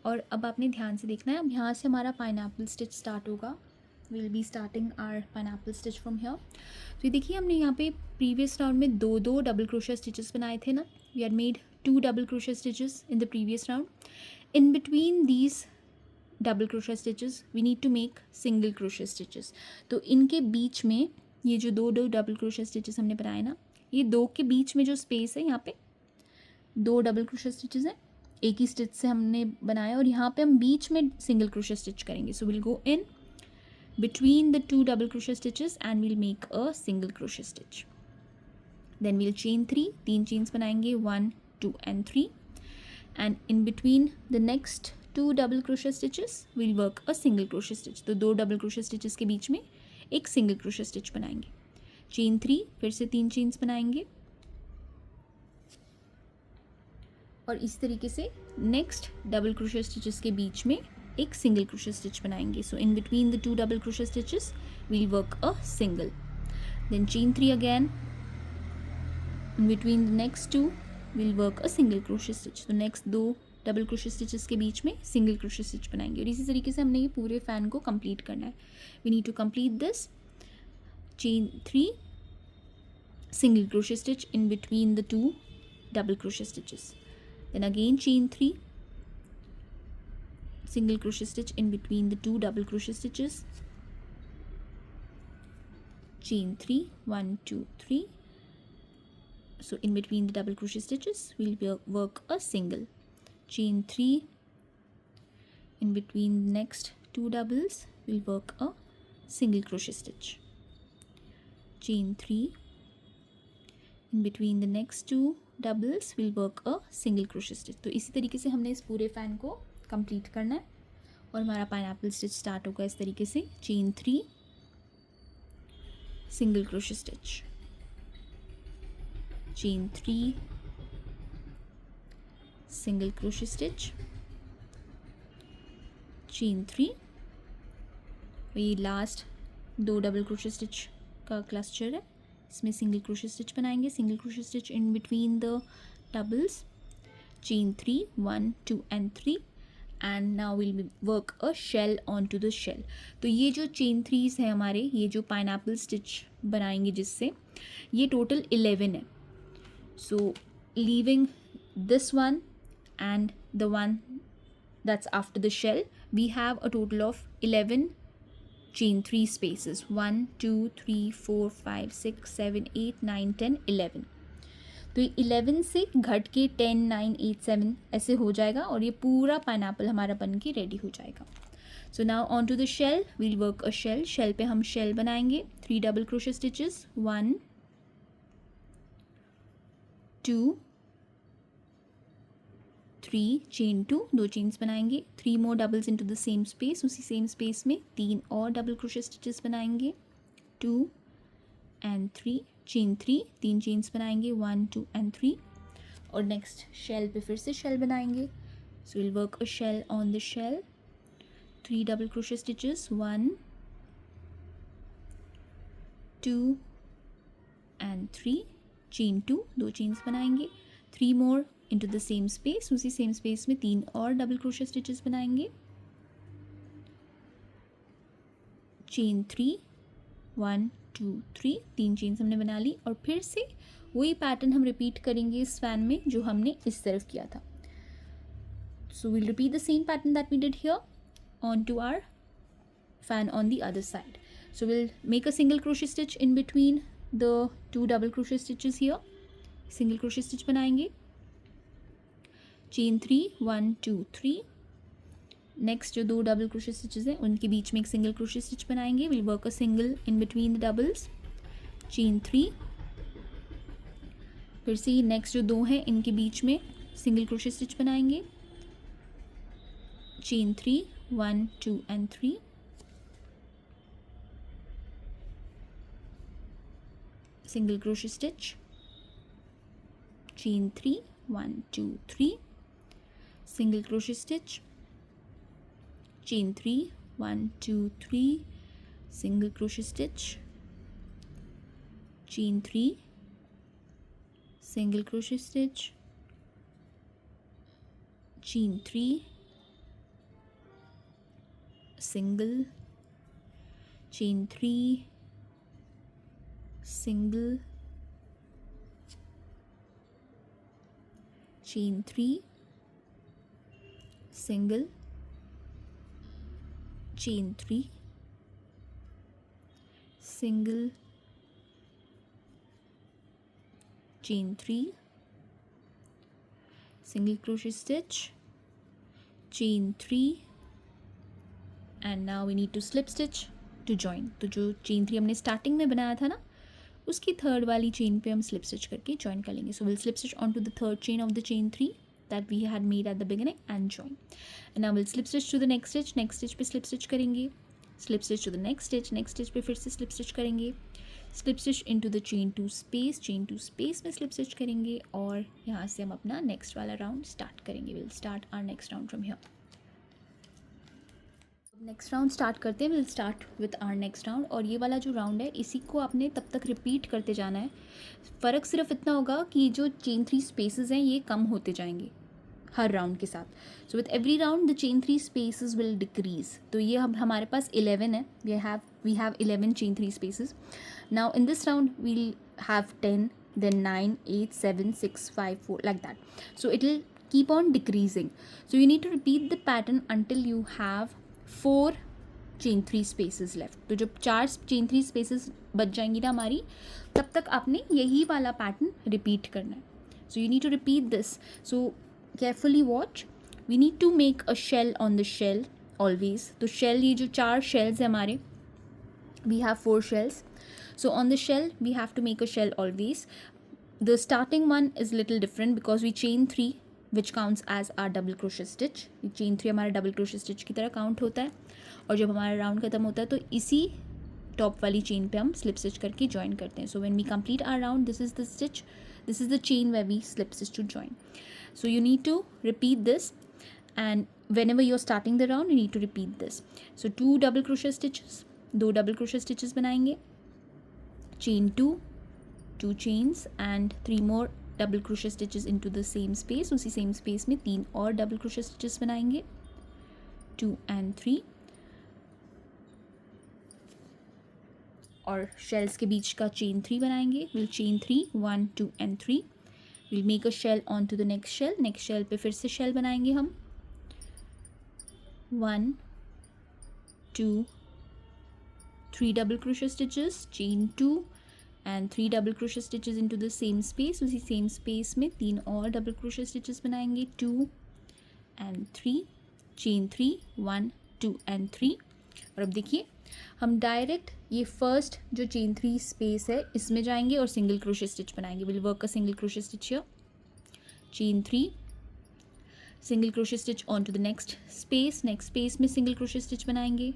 A: और अब आपने ध्यान से देखना है. अब यहाँ से हमारा पाइनएप्पल स्टिच स्टार्ट होगा. Will be starting our pineapple stitch from here. तो ये देखिए हमने यहाँ पे प्रीवियस राउंड में 2 डबल क्रोशे स्टिचेस बनाए थे ना. We had made 2 double crochet stitches in the previous round. In between these double crochet stitches we need to make single crochet stitches. तो इनके बीच में ये जो 2 डबल क्रोशे स्टिचेस हमने बनाए ना, ये 2 के बीच में जो स्पेस है यहाँ पे 2 डबल क्रोशे स्टिचेस हैं, एक ही स्टिच से हमने बनाया और यहाँ पे हम बीच में सिंगल क्रोशे स्टिच करेंगे. So will go in between the 2 double crochet stitches and we'll make a single crochet stitch. Then we'll chain 3, 3 chains बनाएंगे, 1 2 and 3, and in between the next 2 double crochet stitches we'll work a single crochet stitch. तो 2 double crochet stitches के बीच में एक single crochet stitch बनाएंगे. chain 3, फिर से 3 chains बनाएंगे और इस तरीके से next double crochet stitches के बीच में एक सिंगल क्रोशे स्टिच बनाएंगे. So in between the 2 double crochet stitches will work a single. Then chain 3 again. In between the next 2 will work a single crochet stitch. तो next 2 double crochet stitches के बीच में single crochet stitch बनाएंगे. और इसी तरीके से हमने ये पूरे फैन को कंप्लीट करना है. We need to complete this. Chain 3 single crochet stitch in between the 2 double crochet stitches. Then again chain 3 single crochet stitch in between the 2 double crochet stitches, chain 3, 1 2 3. So in between the double crochet stitches we'll work a single. Chain 3, in between the next 2 doubles we'll work a single crochet stitch. Chain 3, in between the next 2 doubles will work a single crochet stitch. तो इसी तरीके से हमने इस पूरे fan को complete करना है और हमारा पाइनएप्पल स्टिच स्टार्ट होगा इस तरीके से. Chain 3, single crochet stitch, chain 3, single crochet stitch, chain 3. ये लास्ट 2 डबल क्रोशे स्टिच का क्लस्टर है, इसमें सिंगल क्रोशे स्टिच बनाएंगे. Single crochet stitch in between the doubles, chain 3, 1 2 and 3, and now will work a shell on to the shell. तो ये जो chain 3s हैं हमारे, ये जो पाइनएप्पल स्टिच बनाएंगे जिससे, ये टोटल 11 है. So leaving this one and the one that's after the shell, we have a total of 11 chain 3 spaces. 1 2 3 4 5 6 7 8 9 10 11. तो ये 11 से घट के 10 9 8 7 ऐसे हो जाएगा और ये पूरा पाइनएप्पल हमारा बन के रेडी हो जाएगा. So now on to the shell, we'll work a shell. Shell पे हम शेल बनाएंगे. 3 double crochet stitches, 1 2 3, chain 2, 2 chains बनाएंगे. 3 more doubles into the same space, उसी सेम स्पेस में 3 और डबल क्रोशे स्टिचेस बनाएंगे. 2 and 3, चेन 3, 3 चेन्स बनाएंगे. 1 2 and 3. और नेक्स्ट शेल पे फिर से शेल बनाएंगे. So will work a shell on the shell. 3 double crochet stitches, 1 2 and 3, chain 2, 2 chains बनाएंगे. 3 more into the same space, उसी सेम स्पेस में 3 और डबल क्रोशे स्टिचेस बनाएंगे. चेन 3, 1 2 3, 3 चेन्स हमने बना ली. और फिर से वही पैटर्न हम रिपीट करेंगे इस फैन में जो हमने इस तरफ किया था. So will repeat the same pattern that we did here on to our fan on the other side. So will make a single crochet stitch in between the 2 double crochet stitches here. Single crochet stitch बनाएंगे. Chain 3, 1 2 3. Next जो 2 double crochet stitches हैं उनके बीच में एक single crochet stitch बनाएंगे. Will work a single in between the doubles. Chain 3. फिर से next जो 2 हैं इनके बीच में सिंगल क्रोशे स्टिच बनाएंगे. Chain 3, 1 2 and 3. Single crochet stitch. Chain 3, 1 2 3. single crochet stitch, chain 3, 1 2 3, single crochet stitch, chain 3, single crochet stitch, chain 3, single, chain 3, single, chain 3, single, chain 3, single, chain 3, single crochet stitch, chain 3, and now we need to slip stitch to join. तो जो chain 3 हमने starting में बनाया था ना, उसकी third वाली chain पे हम स्लिप स्टिच करके ज्वाइन कर लेंगे. So will slip stitch on to the third chain of the chain 3 that we had made at the beginning and join. And now we'll slip stitch to the next stitch पे slip stitch करेंगे. Slip stitch to the next stitch पे फिर से slip stitch करेंगे. Slip stitch into the chain 2 space में slip stitch करेंगे और यहाँ से हम अपना next वाला round start करेंगे. We'll start our next round from here. Next round start करते हैं. Will start with our next round. और ये वाला जो राउंड है इसी को आपने तब तक रिपीट करते जाना है. फ़र्क सिर्फ इतना होगा कि जो चेन 3 स्पेसेस हैं ये कम होते जाएंगे हर राउंड के साथ. So with every round the chain 3 spaces will decrease. तो ये अब हमारे पास 11 है. We have 11 chain 3 spaces. Now in this round we'll have 10, then 9 8 7 6 5 4 like that. So it will keep on decreasing. So you need to repeat the pattern until you have 4 chain 3 spaces left. तो जब 4 chain 3 spaces बच जाएंगी ना हमारी, तब तक आपने यही वाला पैटर्न रिपीट करना है. So you need to repeat this. So carefully watch. We need to make a shell on the shell always. तो शेल, ये जो 4 शेल्स हैं हमारे, we have 4 shells. So on the shell we have to make a shell always. The starting one is little different because we chain 3 which counts as our double crochet stitch. ये chain 3 हमारा double crochet stitch की तरह count होता है और जब हमारा round ख़त्म होता है तो इसी टॉप वाली चेन पे हम स्लिप स्टिच करके ज्वाइन करते हैं. So when we complete our round, this is the stitch, this is the chain where we slip stitch to join. So you need to repeat this and whenever you're starting the round you need to repeat this. So 2 double crochet stitches, 2 double crochet stitches बनाएंगे, chain 2, 2 chains and 3 more double crochet stitches into the same space. उसी same space में 3 और double crochet stitches बनाएंगे, 2 and 3, और shells के बीच का chain 3 बनाएंगे. We'll chain 3, 1, 2 and 3. We'll make a shell onto the next shell. next shell पे फिर से shell बनाएंगे हम, 1, 2, 3 double crochet stitches, chain 2 and 3 double crochet stitches into the same space. उसी same space में 3 और double crochet stitches बनाएंगे, 2 and 3, chain 3, 1, 2 and 3. और अब देखिए हम डायरेक्ट ये फर्स्ट जो chain 3 space है इसमें जाएंगे और सिंगल crochet stitch बनाएंगे. We'll work a single crochet stitch here, chain 3, single crochet stitch on to the next space में सिंगल क्रोशे स्टिच बनाएंगे,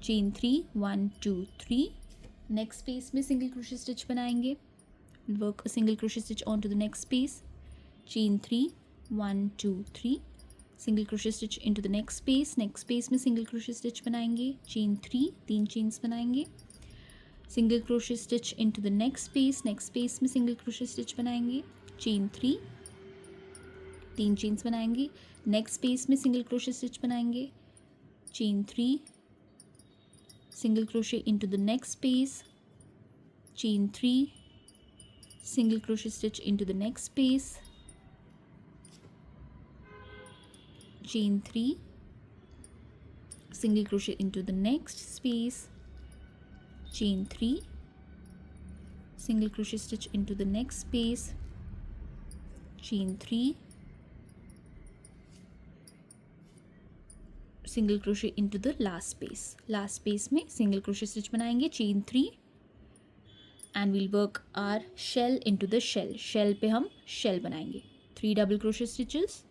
A: चेन 3, 1, 2, 3, नेक्स्ट स्पेस में सिंगल क्रोशे स्टिच बनाएंगे, work a single crochet stitch on to the next space, chain 3, 1, 2, 3, single crochet stitch into the next space में single crochet stitch बनाएंगे, chain 3, 3 chains बनाएंगे, single crochet stitch into the next space में single crochet stitch बनाएंगे, chain 3, 3 chains बनाएंगे, next space में single crochet stitch बनाएंगे, chain 3, single crochet into the next space, chain 3, single crochet stitch into the next space, chain 3, single crochet into the next space, chain 3, single crochet stitch into the next space, chain 3, single crochet into the last space में single crochet stitch बनाएंगे, chain 3 and we'll work our shell into the shell पे हम shell बनाएंगे, 3 double crochet stitches,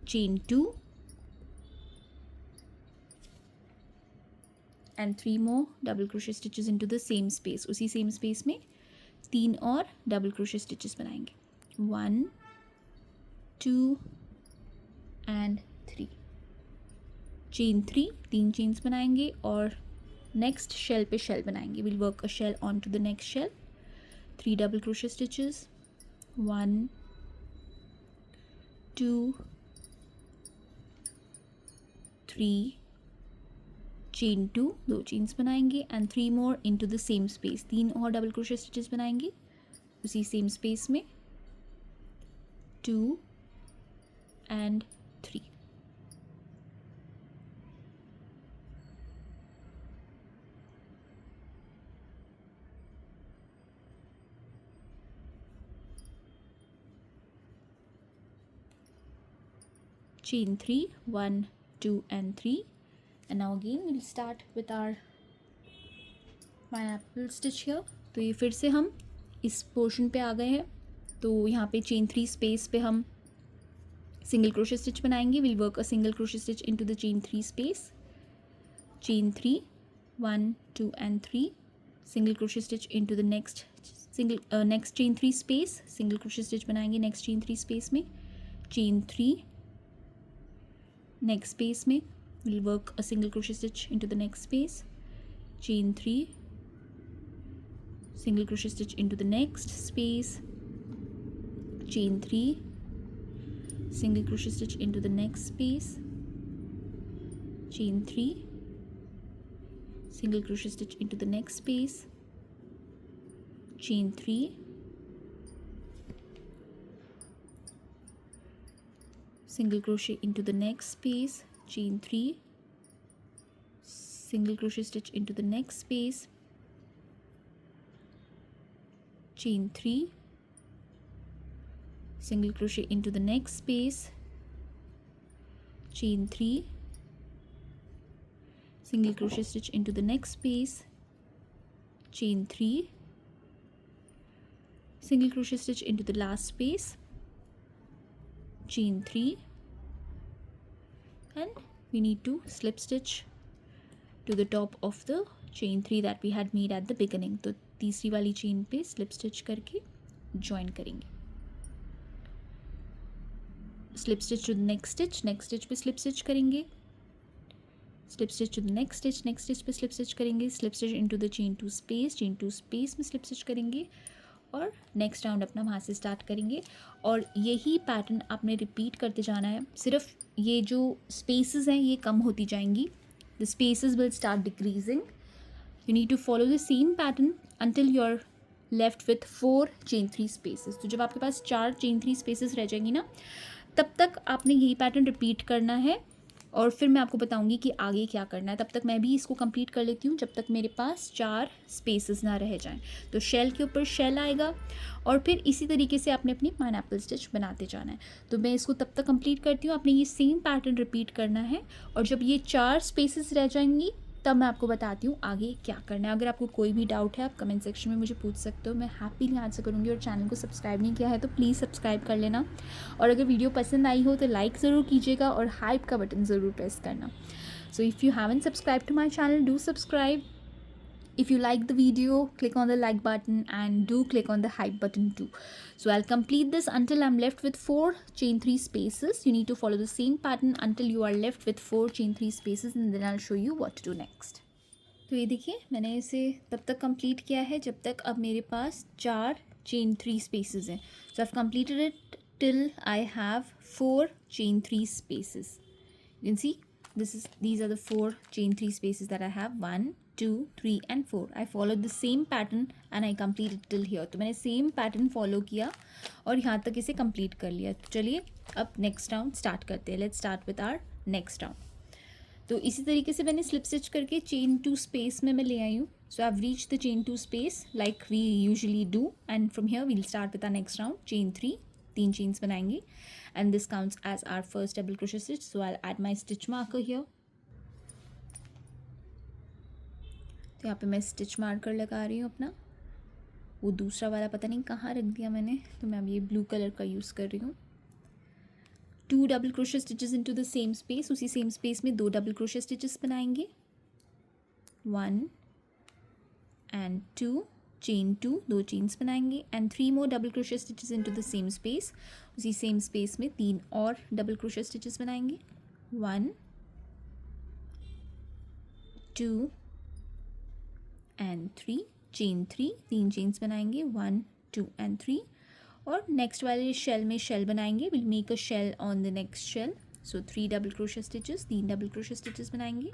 A: chain 2 and 3 more double crochet stitches into the same space. उसी same space में 3 और double crochet stitches बनाएंगे, 1, 2 and 3, chain 3, 3 chains बनाएंगे और next shell पे शेल बनाएंगे. Will work a shell on to the next shell, 3 double crochet stitches, 1, 2, 3, chain 2, 2 chains बनाएंगे and 3 more into the same space, 3 और double crochet stitches बनाएंगे उसी same space में, 2 and 3. Chain 3, 1, 2 and 3. And now again we'll start with our pineapple stitch here. तो ये फिर से हम इस पोर्शन पे आ गए हैं. तो यहाँ पे chain 3 स्पेस पे हम सिंगल क्रोशे स्टिच बनाएंगे. Will work a single crochet stitch into the chain 3 space, chain 3, 1, 2 and 3, single crochet stitch into the next chain 3 space, single crochet stitch बनाएंगे नेक्स्ट चेन 3 स्पेस में, chain 3, next space में will work a single crochet stitch into the next space, chain 3, single crochet stitch into the next space, chain 3, single crochet stitch into the next space, chain 3, single crochet stitch into the next space, chain 3, single crochet into the next space, chain 3, single crochet stitch into the next space, chain 3, single crochet into the next space, chain 3, single crochet stitch into the next space, chain 3, single crochet stitch into the last space, chain 3, and we need to slip stitch to the top of the chain 3 that we had made at the beginning. तो तीसरी वाली chain पे slip stitch करके join करेंगे. Slip stitch to the next stitch पे slip stitch करेंगे, slip stitch to the next stitch पे slip stitch करेंगे, slip stitch into the chain 2 space में स्लिप स्टिच करेंगे और नेक्स्ट राउंड अपना वहाँ से स्टार्ट करेंगे. और यही पैटर्न आपने रिपीट करते जाना है. सिर्फ ये जो स्पेसेस हैं ये कम होती जाएंगी. The spaces will start decreasing. You need to follow the same pattern until you're left with 4 chain 3 spaces. तो जब आपके पास 4 chain 3 spaces रह जाएंगी ना, तब तक आपने यही पैटर्न रिपीट करना है और फिर मैं आपको बताऊंगी कि आगे क्या करना है. तब तक मैं भी इसको कंप्लीट कर लेती हूँ जब तक मेरे पास 4 स्पेसेस ना रह जाएं. तो शेल के ऊपर शेल आएगा और फिर इसी तरीके से आपने अपनी पाइनएप्पल स्टिच बनाते जाना है. तो मैं इसको तब तक कंप्लीट करती हूँ. आपने ये सेम पैटर्न रिपीट करना है और जब ये 4 स्पेसेस रह जाएंगी तब मैं आपको बताती हूँ आगे क्या करना है. अगर आपको कोई भी डाउट है आप कमेंट सेक्शन में मुझे पूछ सकते हो, मैं हैप्पीली आंसर करूँगी. और चैनल को सब्सक्राइब नहीं किया है तो प्लीज़ सब्सक्राइब कर लेना. और अगर वीडियो पसंद आई हो तो लाइक ज़रूर कीजिएगा और हाइप का बटन ज़रूर प्रेस करना. So if you haven't subscribe to my channel, do subscribe. If you like the video, click on the like button and do click on the hype button too. So I'll complete this until I'm left with 4 chain 3 spaces. You need to follow the same pattern until you are left with 4 chain 3 spaces and then I'll show you what to do next. तो ये देखिए मैंने इसे तब तक complete किया है जब तक अब मेरे पास 4 chain 3 spaces हैं. So I've completed it till I have 4 chain 3 spaces. You can see these are the 4 chain 3 spaces that I have. 1 2 3 and 4. I followed the same pattern and I completed till here. तो मैंने same pattern follow किया और यहाँ तक इसे complete कर लिया. तो चलिए अब नेक्स्ट राउंड स्टार्ट करते हैं. Let's start with our next round. तो इसी तरीके से मैंने स्लिप स्टिच करके चेन 2 स्पेस में मैं ले आई हूँ. So I have reach the chain 2 space like we usually do and from here we'll start with our next round. Chain 3, 3 chains बनाएंगे and this counts as our first double crochet stitch. So I will add my stitch marker here. तो यहाँ पे मैं stitch marker लगा रही हूँ अपना. वो दूसरा वाला पता नहीं कहाँ रख दिया मैंने, तो मैं अब ये ब्लू कलर का यूज़ कर रही हूँ. 2 double crochet stitches into the same space. उसी सेम स्पेस में 2 डबल क्रोशे स्टिचेस बनाएंगे. 1 and 2 चेन 2, 2 चेन्स बनाएंगे and 3 more double crochet stitches into the same space. उसी सेम स्पेस में 3 और डबल क्रोशे स्टिचेस बनाएंगे. 1 2 and 3 चेन 3, 3 चेन्स बनाएंगे. 1 2 and 3 और नेक्स्ट वाले शेल में शेल बनाएंगे. Will make a shell on the next shell. So 3 double crochet stitches, 3 double crochet stitches बनाएंगे.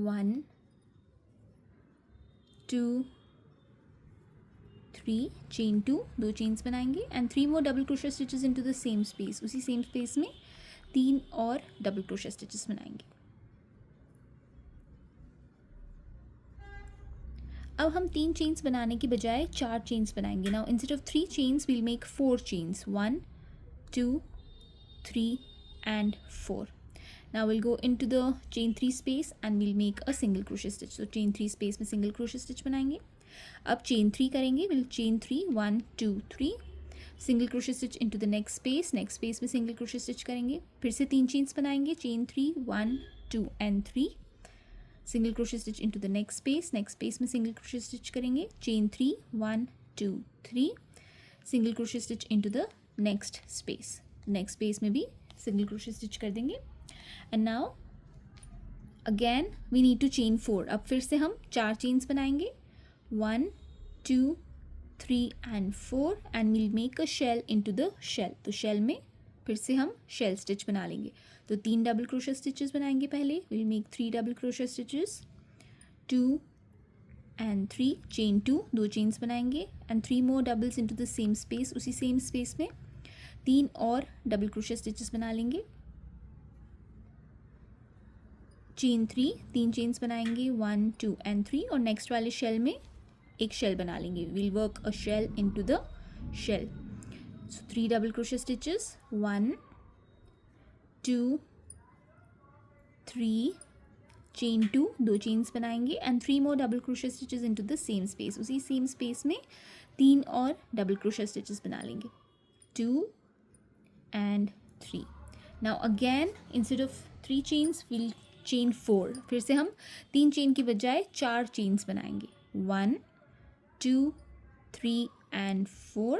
A: 1 2 3 चेन 2, 2 चेन्स बनाएंगे and 3 more double crochet stitches into the same space. उसी same space में 3 और double crochet stitches बनाएंगे. अब हम 3 chains बनाने की बजाय 4 चेन्स बनाएंगे. Now instead of 3 chains we'll make 4 chains. 1 2 3 and 4. Now we'll go into the chain 3 space and we'll make a single crochet stitch. So chain 3 space में single crochet stitch बनाएंगे. अब chain 3 करेंगे. we'll chain 3 1 2 3 single crochet stitch into the next space में single crochet stitch करेंगे. फिर से 3 chains बनाएंगे. chain 3 1 2 and 3 single crochet stitch into the next space में single crochet stitch करेंगे. chain 3 1 2 3 single crochet stitch into the next space में भी single crochet stitch कर देंगे. and now again we need to chain 4. अब फिर से हम 4 chains बनाएंगे. 1 2 3 and 4 and we'll make a shell into the shell. तो shell में फिर से हम शेल स्टिच बना लेंगे. तो 3 डबल क्रोशे स्टिचेस बनाएंगे पहले. Will make 3 double crochet stitches. 2 and 3 chain 2, 2 chains बनाएंगे and 3 more doubles into the same space. उसी सेम स्पेस में 3 और डबल क्रोशे स्टिचेस बना लेंगे. चेन 3, 3 चेन्स बनाएंगे. 1 2 and 3 और नेक्स्ट वाले शेल में एक शेल बना लेंगे. Will work a shell into the shell. So 3 double crochet stitches. 1 2 3 chain 2, 2 chains बनाएंगे and 3 more double crochet stitches into the same space. उसी सेम स्पेस में 3 और डबल क्रोशे स्टिचेस बना लेंगे. 2 and 3. Now again instead of 3 chains we'll chain 4. फिर से हम 3 chain की बजाय 4 चेन्स बनाएंगे. 1 2 3 and 4.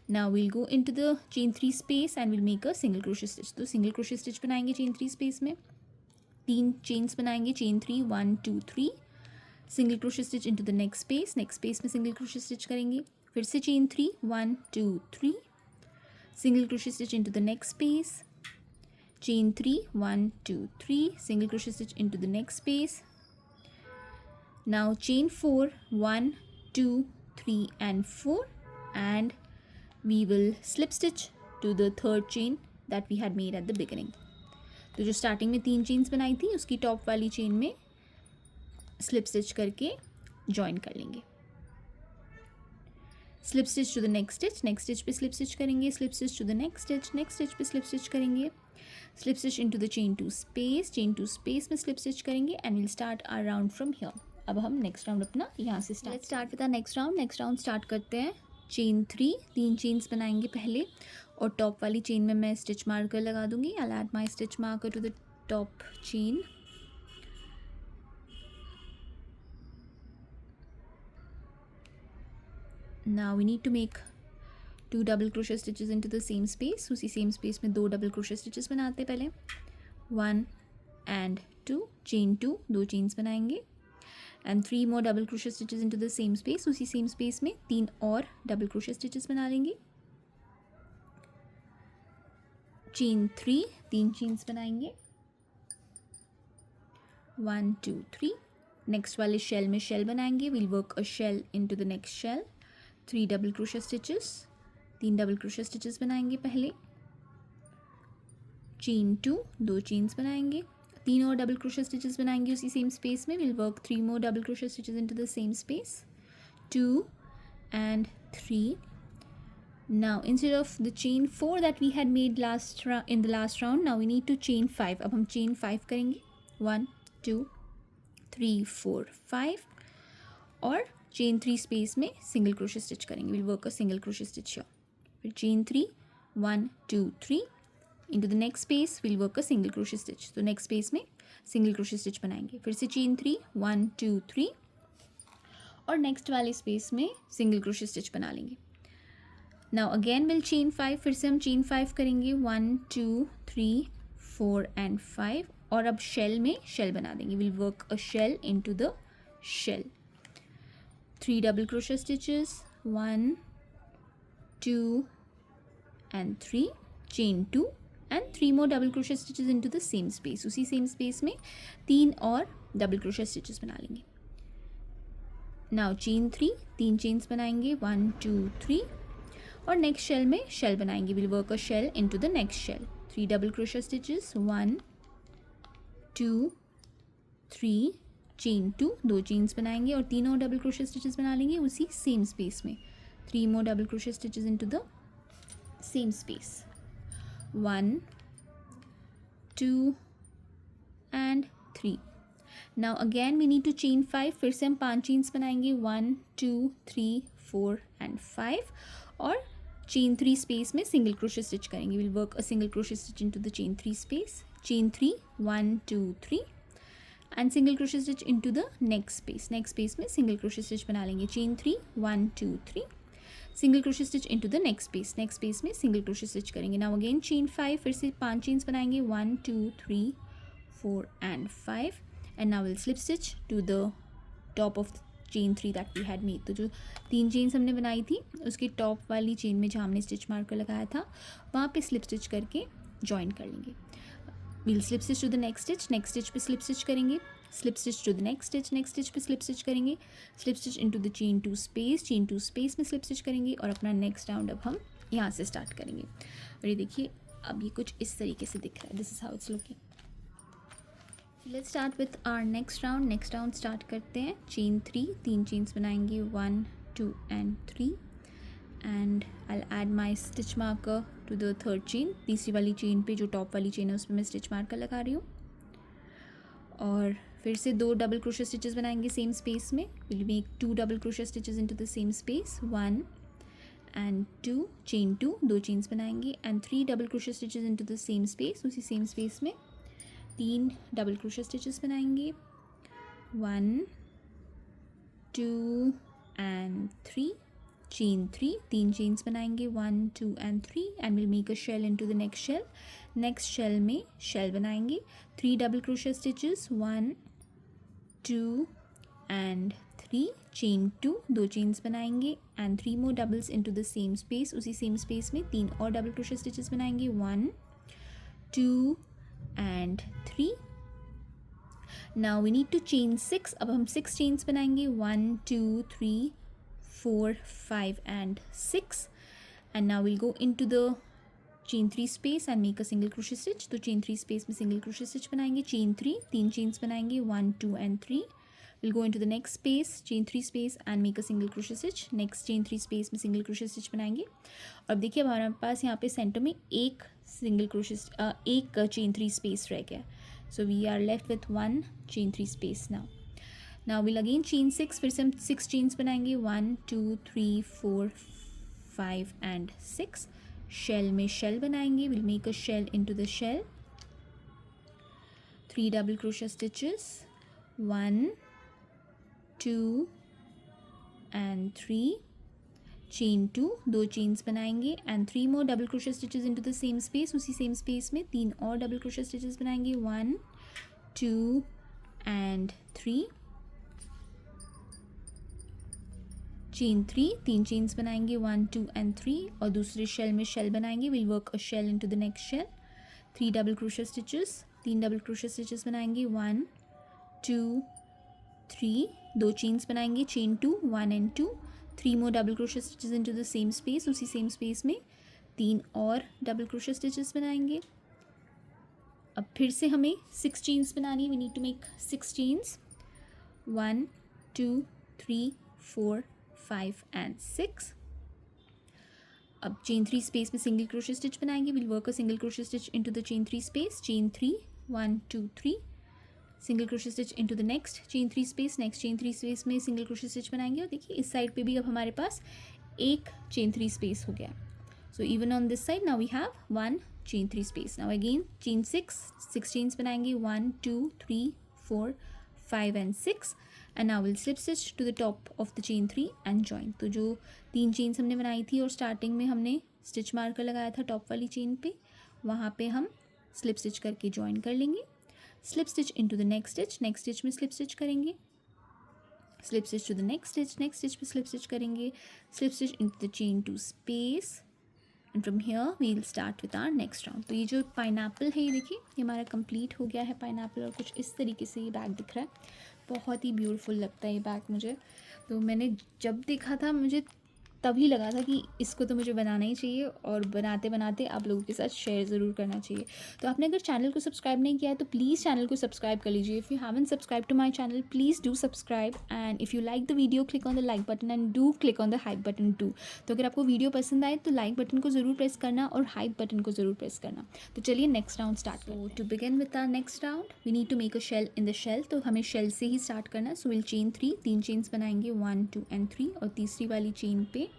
A: Now we'll go into the chain 3 space and we'll make a single crochet stitch. तो single crochet stitch बनाएंगे chain 3 space में. 3 chains बनाएंगे chain 3 1 2 3. Single crochet stitch into the next space में single crochet stitch करेंगे. फिर से chain 3 1 2 3. Single crochet stitch into the next space. Chain 3 1 2 3. Single crochet stitch into the next space. Now chain 4 1 2 3 and 4 and we will slip stitch to the third chain that we had made at the beginning. तो जो starting में 3 chains बनाई थी उसकी top वाली chain में slip stitch करके join कर लेंगे. Slip stitch to the next stitch पे स्लिप स्टिच करेंगे. Slip stitch to the next stitch पे स्लिप स्टिच करेंगे. Slip stitch into the chain 2 space में स्लिप स्टिच करेंगे and will start our round from here. अब हम next round अपना यहाँ से start with our next round start करते हैं. चेन 3 3 चेन्स बनाएंगे पहले और टॉप वाली चेन में मैं स्टिच मार्कर लगा दूंगी. I add my stitch marker to the top chain. Now we need to make 2 double crochet stitches into the same space. उसी सेम स्पेस में 2 डबल क्रोशे स्टिचेस बनाते हैं पहले. 1 and 2 chain 2 2 चेन्स बनाएंगे and 3 more double crochet stitches into the same space. उसी same space में 3 और double crochet stitches बना लेंगे. चेन 3 3 चेन्स बनाएंगे. 1 2 3. नेक्स्ट वाले शेल में शेल बनाएंगे. Will work a shell into the next shell. 3 double crochet stitches. 3 double crochet stitches बनाएंगे पहले. चेन 2 2 चेन्स बनाएंगे. 3 और डबल क्रोशे स्टिचेस बनाएंगे उसी सेम स्पेस में. Will work 3 more double crochet stitches into the same space. 2 and 3. Now instead of the chain 4 that we had made in the last round, now we need to chain 5. अब हम chain 5 करेंगे. 1 2 3 4 5 और chain 3 space में single crochet stitch करेंगे. We'll work a single crochet stitch here. फिर chain 3 1 2 3. into the next space we'll work a single crochet stitch. तो next space में single crochet stitch बनाएंगे. फिर से chain 3 1 2 3 और next वाले space में single crochet stitch बना लेंगे. Now again we'll chain 5. फिर से हम chain 5 करेंगे. 1 2 3 4 and 5 और अब shell में shell बना देंगे. We'll work a shell into the shell. 3 double crochet stitches. 1 2 and 3. chain 2 and 3 more double crochet stitches into the same space. उसी same space में 3 और double crochet stitches बना लेंगे. Now chain 3 3 chains बनाएंगे. 1 2 3 और next shell में shell बनाएंगे. We'll work a shell into the next shell. 3 double crochet stitches. 1 2 3 chain 2 2 chains बनाएंगे और 3 और double crochet stitches बना लेंगे उसी same space में. 3 more double crochet stitches into the same space. 1 2 and 3. Now again we need to chain 5. फिर से हम 5 chains बनाएंगे. 1 2 3 4 and 5 और chain 3 space में single crochet stitch करेंगे. We'll work a single crochet stitch into the chain 3 space. chain 3 1 2 3 and single crochet stitch into the next space. next space में single crochet stitch बना लेंगे. chain 3 1 2 3 single crochet stitch into the next space. next space में single crochet stitch करेंगे. now again chain 5. फिर से 5 chains बनाएंगे. 1 2 3 4 and 5 and now we'll slip stitch to the top of chain 3 that we had made. तो जो 3 chains हमने बनाई थी उसकी टॉप वाली चेन में जहाँ हमने स्टिच मार्कर लगाया था वहाँ पे स्लिप स्टिच करके ज्वाइन कर लेंगे. we'll slip stitch to the next stitch पे slip stitch करेंगे. slip stitch to the next stitch पे slip stitch करेंगे. slip stitch into the chain 2 space में slip stitch करेंगे और अपना नेक्स्ट राउंड अब हम यहाँ से स्टार्ट करेंगे. और ये देखिए अब ये कुछ इस तरीके से दिख रहा है. This is how it's looking. Let's start with our next round start करते हैं. chain 3 3 chains बनाएंगे. 1 2 and 3 and I'll add my stitch marker to the third chain. तीसरी वाली चेन पे जो टॉप वाली चेन है उस पर मैं स्टिच मार्कर लगा रही हूँ और फिर से 2 डबल क्रोशे स्टिचेस बनाएंगे सेम स्पेस में. Will make 2 double crochet stitches into the same space. 1 and 2, chain 2, 2 chains बनाएंगे and 3 double crochet stitches into the same space. उसी सेम स्पेस में 3 डबल क्रोशे स्टिचेस बनाएंगे. 1 2 एंड 3, चेन 3, 3 चेन्स बनाएंगे. 1 2 and 3 and will make a shell into the next shell. Next shell में shell बनाएंगे. 3 double crochet stitches. 1 2 and 3, chain 2, 2 chains बनाएंगे and 3 more doubles into the same space. उसी same space में 3 और double crochet stitches बनाएंगे. 1 2 and 3. Now we need to chain 6. अब हम 6 chains बनाएंगे. 1 2 3 4 5 and 6. And now will go into the chain 3 space and make a single crochet stitch. तो chain 3 space में single crochet stitch बनाएंगे. Chain 3, 3 chains बनाएंगे. 1 2 and 3. Will go into the next space, chain 3 space and make a single crochet stitch. Next chain 3 space में single crochet stitch बनाएंगे. और देखिए अब हमारे पास यहाँ पे सेंटर में एक सिंगल क्रोशे एक चेन 3 स्पेस रह गया. So we are left with 1 chain 3 space. Now will again chain 6. फिर से हम 6 चेन्स बनाएंगे. 1 2 3 4 5 एंड 6. शेल में शेल बनाएंगे. Will make a shell into the shell. 3 double crochet stitches. 1 2 and 3, chain 2, 2 chains बनाएंगे and 3 more double crochet stitches into the same space. उसी same space में 3 और डबल क्रोशे स्टिचेस बनाएंगे. 1 2 and 3, chain 3, 3 chains बनाएंगे. 1 2 and 3 और दूसरे shell में shell बनाएंगे. Will work a shell into the next shell. 3 double crochet stitches, 3 double crochet stitches बनाएंगे. 1 2 3, 2 चेन्स बनाएंगे. Chain 2, 1 and 2, 3 more double crochet stitches into the same space. उसी same space में 3 और डबल क्रोशे स्टिचेस बनाएंगे. अब फिर से हमें 6 चेन्स बनानी है. We need to make 6 chains. 1 2 3 4 5 and 6. अब चेन 3 स्पेस में सिंगल क्रोशे स्टिच बनाएंगे. Will work a single crochet stitch into the chain 3 space. Chain 3, 1 2 3, single crochet stitch into the next chain 3 space. Next chain 3 space में single crochet stitch बनाएंगे. और देखिए इस side पे भी अब हमारे पास एक चेन 3 स्पेस हो गया. So even on this side now we have 1 chain 3 space. Now again chain 6 chains बनाएंगे. 1 2 3 4 5 and 6. And now will slip stitch to the top of the chain 3 and join. तो जो 3 चेन्स हमने बनाई थी और starting में हमने स्टिच मार्कर लगाया था टॉप वाली चेन पे, वहाँ पे हम स्लिप स्टिच करके जॉइन कर लेंगे. Slip stitch into the next stitch. Next stitch में स्लिप स्टिच करेंगे. Slip stitch to the next stitch. Next stitch में स्लिप स्टिच करेंगे. Slip stitch into the chain 2 space and from here we will start with our next round. तो ये जो pineapple है ये देखिए ये हमारा कंप्लीट हो गया है पाइनएप्पल. और कुछ इस तरीके से ये बैग दिख रहा है. बहुत ही ब्यूटीफुल लगता है ये बैग मुझे. तो मैंने जब देखा था मुझे तभी लगा था कि इसको तो मुझे बनाना ही चाहिए और बनाते बनाते आप लोगों के साथ शेयर ज़रूर करना चाहिए. तो आपने अगर चैनल को सब्सक्राइब नहीं किया है तो प्लीज़ चैनल को सब्सक्राइब कर लीजिए. If you haven't subscribe to my channel please do subscribe. And if you like the video click on the like button and do click on the hype button too. तो अगर आपको video पसंद आए तो like button को ज़रूर press करना और हाइप बटन को ज़रूर प्रेस करना. तो चलिए नेक्स्ट राउंड स्टार्ट करो. To begin with our next round we need to make a shell in the shell. तो हमें शेल से ही स्टार्ट करना है. सो विल चेन 3, 3 चेन्स बनाएंगे. 1 2 एंड 3 और तीसरी वाली चेन पे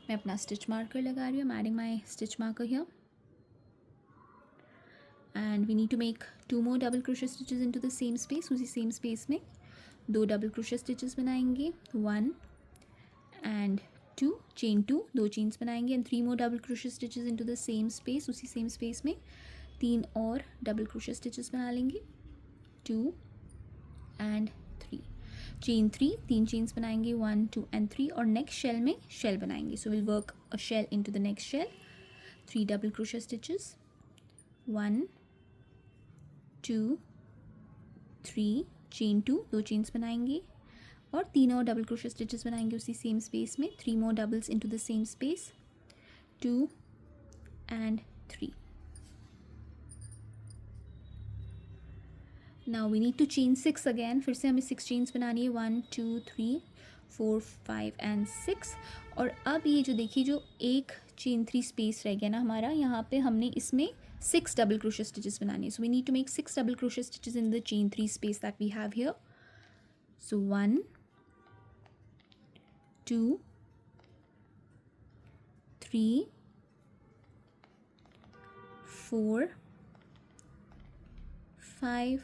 A: मैं अपना स्टिच मार्कर लगा रही हूँ. Adding my stitch marker here and we need to make 2 more double crochet stitches into the same space. उसी सेम स्पेस में 2 डबल क्रोशे स्टिचेस बनाएंगे. 1 एंड 2, चेन 2, 2 चेन्स बनाएंगे and 3 more double crochet stitches into the same space. उसी same space में 3 और double crochet stitches बना लेंगे. 2 and 3, chain 3, 3 chains बनाएंगे. 1 2 एंड 3 और नेक्स्ट शेल में शेल बनाएंगे. So will work a shell into the next shell. 3 double crochet stitches. 1 2 3, chain 2, 2 chains बनाएंगे और 3 और डबल क्रोशे स्टिचेस बनाएंगे उसी सेम स्पेस में. 3 more doubles into the same space. 2 and 3. Now we need to chain 6 again. फिर से हमें 6 chains बनानी है. 1 2 3 4 5 एंड 6. और अब ये जो देखिए जो एक चेन 3 स्पेस रह गया ना हमारा, यहाँ पे हमने इसमें 6 डबल क्रोशे स्टिचेस बनाने हैं. So we need to make 6 double crochet stitches in the chain 3 space that we have here. So 1 2 3 4 5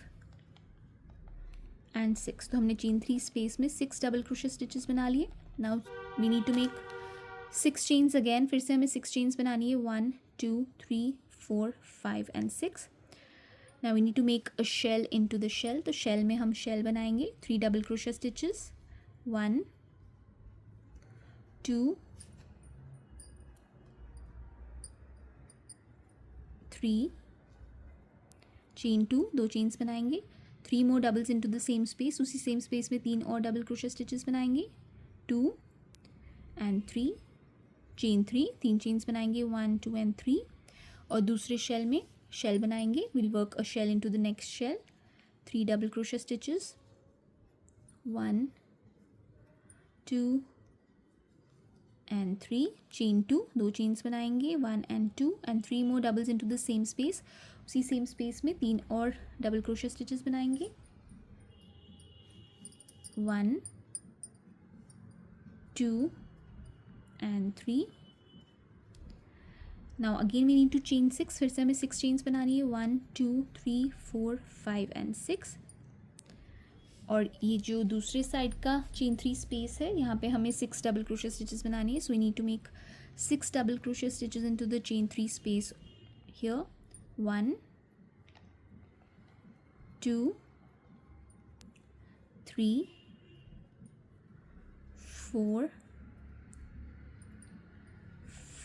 A: and 6. तो हमने चेन 3 स्पेस में 6 डबल क्रोशे स्टिचेस बना लिए. Now we need to make 6 chains again. फिर से हमें 6 चेन्स बनानी है. 1 2 3 4 5 and 6. Now we need to make a shell into the shell. तो शेल में हम शेल बनाएंगे. 3 double crochet stitches. 1 2 3 chain 2, 2 chains बनाएंगे. 3 more doubles into the same space. उसी सेम स्पेस में 3 और डबल क्रोशे स्टिचेस बनाएंगे. 2 एंड 3 चेन 3, 3 चेन्स बनाएंगे. 1 2 एंड 3. और दूसरे शेल में शेल बनाएंगे. Will work a shell into the next shell. 3 double crochet stitches. 1 2 and 3 chain 2, 2 chains बनाएंगे. 1 and 2 and 3 more doubles into the same space. उसी same space में 3 और डबल क्रोशे स्टिचेस बनाएंगे. 1 2 and 3. Now again we need to chain 6. फिर से हमें 6 chains बनानी है. 1 2 3 4 5 एंड 6. और ये जो दूसरे साइड का चेन 3 स्पेस है, यहाँ पे हमें 6 डबल क्रोशे स्टिचेस बनानी है. So we need to make 6 double crochet stitches into the chain 3 space here. 1 2 3 4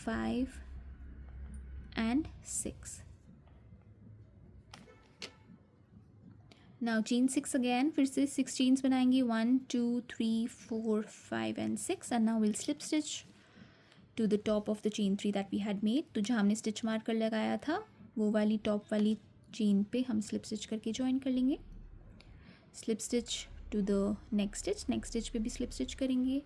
A: 5 and 6. Now chain 6 again. फिर से 6 chains बनाएंगे. 1 2 3 4 5 and 6. And now we'll slip stitch to the top of the chain 3 that we had made. तो जहाँ हमने stitch marker लगाया था वो वाली टॉप वाली चेन पे हम स्लिप स्टिच करके ज्वाइन कर लेंगे. Slip stitch to the next stitch. Next stitch पे भी स्लिप स्टिच करेंगे.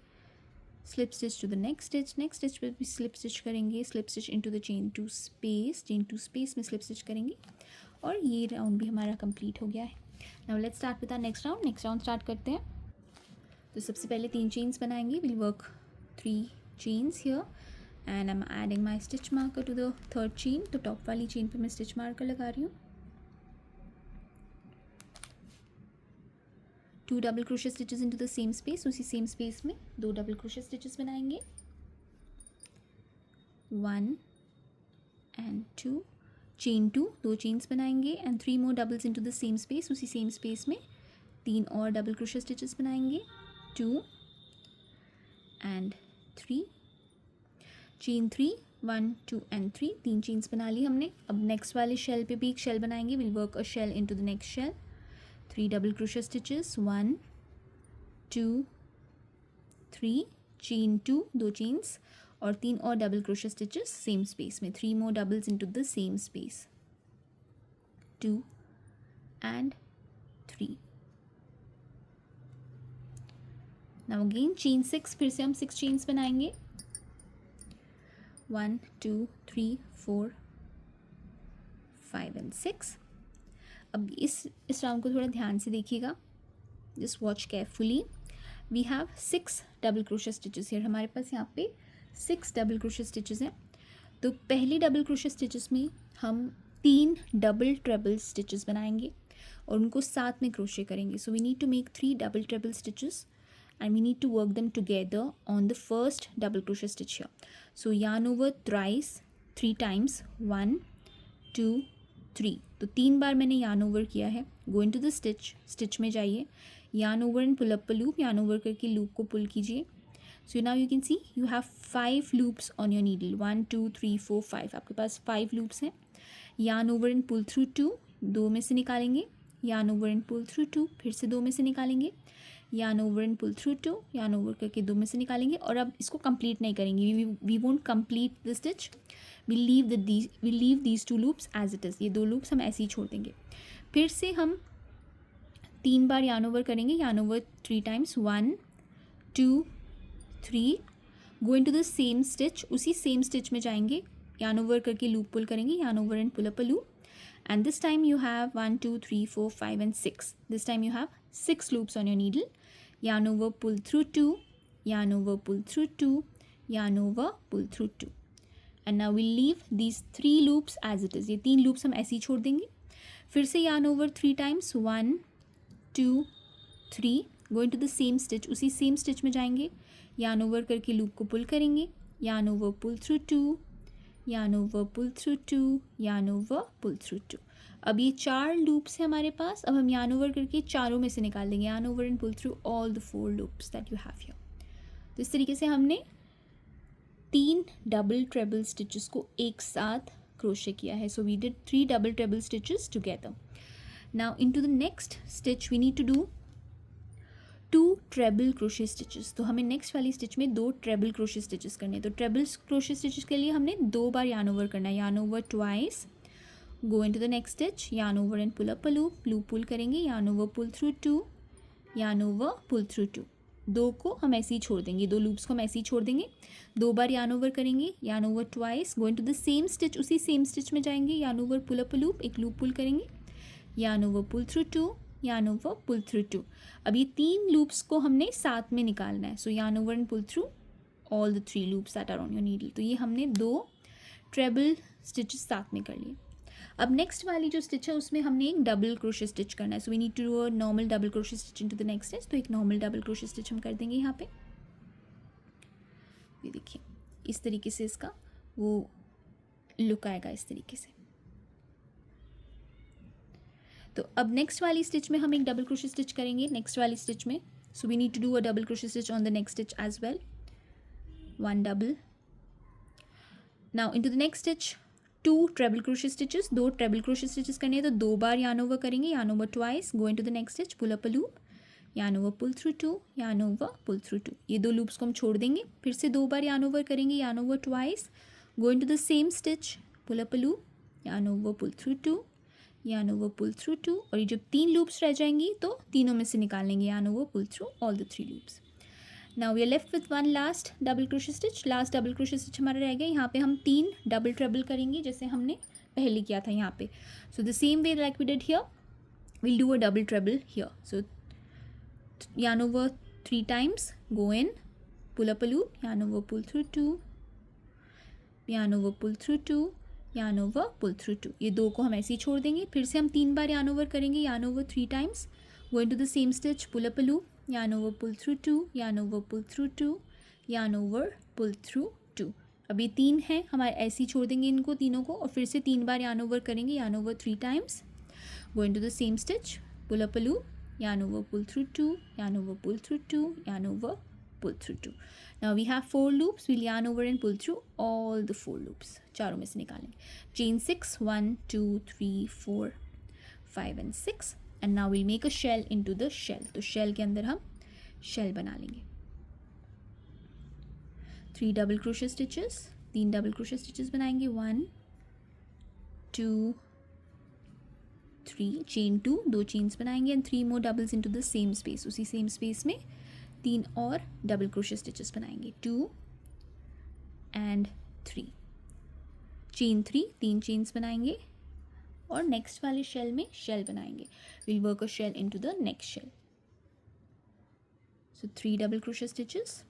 A: Slip stitch to the next stitch. Next stitch पे भी स्लिप स्टिच करेंगे. Slip stitch into the chain 2 space. Chain 2 space में स्लिप स्टिच करेंगे. और ये राउंड भी हमारा कंप्लीट हो गया है. Now let's start with our next round. Next round start करते हैं. तो सबसे पहले 3 चेन्स बनाएंगे. Will work 3 chains here and I am adding my stitch marker to the third chain. तो टॉप वाली चेन पे मैं स्टिच मार्कर लगा रही हूँ. 2 double crochet stitches into the same space. उसी सेम स्पेस में 2 डबल क्रोशे स्टिचेस बनाएंगे. 1 एंड 2 चेन 2, 2 चेन्स बनाएंगे. And 3 more doubles into the same space. उसी सेम स्पेस में 3 और डबल क्रोशे स्टिचेस बनाएंगे. 2 एंड 3 चेन 3, 1 2 एंड 3. 3 चेन्स बना ली हमने. अब नेक्स्ट वाले शेल पे भी एक शेल बनाएंगे. Will work a shell into the next shell. 3 double crochet stitches. 1 2 3 chain 2, 2 chains और 3 और double crochet stitches same space में. 3 more doubles into the same space. 2 and 3. Now again chain 6. फिर से हम 6 चेन्स बनाएंगे. 1 2 3 4 5 एंड 6. अब इस राउंड को थोड़ा ध्यान से देखिएगा. Just watch carefully. We have 6 double crochet stitches here. हमारे पास यहाँ पे 6 डबल क्रोशे स्टिचेस हैं. तो पहली डबल क्रोशे स्टिचेस में हम 3 डबल ट्रेबल स्टिचेस बनाएंगे और उनको साथ में क्रोशे करेंगे. So we need to make 3 double treble stitches and we need to work them together on the first double crochet stitch here. So yarn over thrice, 3 times. 1 2 3. तो 3 बार मैंने yarn over किया है. Go into the stitch. stitch में जाइए. yarn over and pull up a loop. yarn over करके loop को pull कीजिए. So now you can see you have 5 loops on your needle. 1 2 3 4 5. आपके पास 5 loops हैं. yarn over and pull through 2. 2 में से निकालेंगे. yarn over and pull through 2. फिर से 2 में से निकालेंगे. yarn over and pull through 2. yarn over करके 2 में से निकालेंगे. और अब इसको कंप्लीट नहीं करेंगे. we won't complete the stitch. we'll leave these 2 loops as it is. ये 2 loops हम ऐसे ही छोड़ देंगे. फिर से हम 3 बार yarn over करेंगे. yarn over 3 times. 1 2 3. Go in to the same stitch, उसी सेम स्टिच में जाएंगे, yarn over करके लूप पुल करेंगे, yarn over and pull up a loop, and this time you have 1 2 3 4 5 and 6. This time you have 6 loops on your needle. Yarn over, pull through 2, yarn over, pull through 2, yarn over, pull through 2, and now we'll leave these 3 loops as it is. ये 3 loops हम ऐसे ही छोड़ देंगे. फिर से yarn over 3 times, 1 2 3, go into the same stitch, उसी same stitch में जाएंगे, yarn over करके लूप को पुल करेंगे, yarn over, pull through 2, yarn over, pull through 2, yarn over, pull through 2. अब ये 4 लूप्स हैं हमारे पास. अब हम yarn over करके चारों में से निकाल देंगे, yarn over and pull through all the 4 loops that you have here. तो इस तरीके से हमने 3 डबल ट्रेबल स्टिचेस को एक साथ क्रोशे किया है. So we did 3 double treble stitches together. Now into the next stitch we need to do 2 treble crochet stitches. तो हमें नेक्स्ट वाली स्टिच में 2 ट्रेबल क्रोशे स्टिचेस करने हैं. तो ट्रेबल क्रोशे स्टिचेस के लिए हमने 2 बार yarn over करना है. yarn over twice, go into the next stitch, yarn over and pull up a loop, loop pull करेंगे, yarn over, pull through 2, yarn over, pull through 2. 2 को हम ऐसे ही छोड़ देंगे, 2 लूप्स को हम ऐसे ही छोड़ देंगे. 2 बार yarn over करेंगे, yarn over twice, go into the same stitch, उसी सेम स्टिच में जाएंगे, yarn over, pull up a loop, एक लूप पुल करेंगे, yarn over, pull through 2, yarn over, pull through 2. अब ये 3 लूप्स को हमने साथ में निकालना है. सो yarn over and pull through all the 3 loops that are on your needle. तो ये हमने 2 ट्रेबल स्टिचेस साथ में कर लिए. अब नेक्स्ट वाली जो स्टिच है उसमें हमने एक डबल क्रोशे स्टिच करना है. So we need to do a normal double crochet stitch into the next stitch. तो एक नॉर्मल डबल क्रोशे स्टिच हम कर देंगे यहाँ पे. ये देखिए इस तरीके से इसका वो लुक आएगा इस तरीके से. तो अब नेक्स्ट वाली स्टिच में हम एक डबल क्रोशे स्टिच करेंगे नेक्स्ट वाली स्टिच में. So we need to do a double crochet stitch on the next stitch as well. 1 double. Now into the next stitch 2 treble crochet stitches. 2 treble crochet stitches करनी है तो 2 बार yarn over करेंगे, yarn over twice, go into the next stitch, pull up a loop, yarn over, pull through 2, yarn over, pull through 2. ये 2 loops को हम छोड़ देंगे. फिर से 2 बार yarn over करेंगे, yarn over twice, go into the same stitch, pull up a loop, yarn over, pull through 2, yarn over, pull through 2. और ये जब 3 लूप्स रह जाएंगी तो तीनों में से निकाल लेंगे, yarn over, pull through all the 3 loops. Now we are left with one last double crochet stitch. Last double crochet stitch हमारा रह गया. यहाँ पे हम 3 डबल ट्रेबल करेंगे जैसे हमने पहले किया था यहाँ पे. So the same way like we did here we'll do a double treble here. So yarn over 3 times, go in, pull up a loop, yarn over, pull through 2, yarn over, pull through 2, yarn over, pull through 2. ये 2 को हम ऐसे ही छोड़ देंगे. फिर से हम 3 बार yarn over करेंगे, yarn over 3 times, go into the same stitch, pull up a loop, yarn over, pull through 2, yarn over, pull through 2, yarn over, pull through 2. अब ये 3 हैं हमारे ऐसे ही छोड़ देंगे इनको तीनों को. और फिर से 3 बार yarn over करेंगे, yarn over 3 times, go into the same stitch, pull up a loop, yarn over, pull through 2, yarn over, pull through 2, yarn over, pull through 2. Now we have 4 loops. We'll yarn over and pull through all the 4 loops. चारों में से निकालेंगे. Chain 6, 1 2 3 4 5 and 6. And now we'll make a shell into the shell. तो shell के अंदर हम shell बना लेंगे. 3 double crochet stitches, 3 double crochet stitches बनाएंगे. 1 2 3, chain 2, 2 chains बनाएंगे and 3 more doubles into the same space. उसी same space में 3 और double crochet stitches बनाएंगे. 2 and 3, chain 3, 3 chains बनाएंगे और नेक्स्ट वाले शेल में शेल बनाएंगे. Will work a shell into the next shell. So 3 double crochet stitches,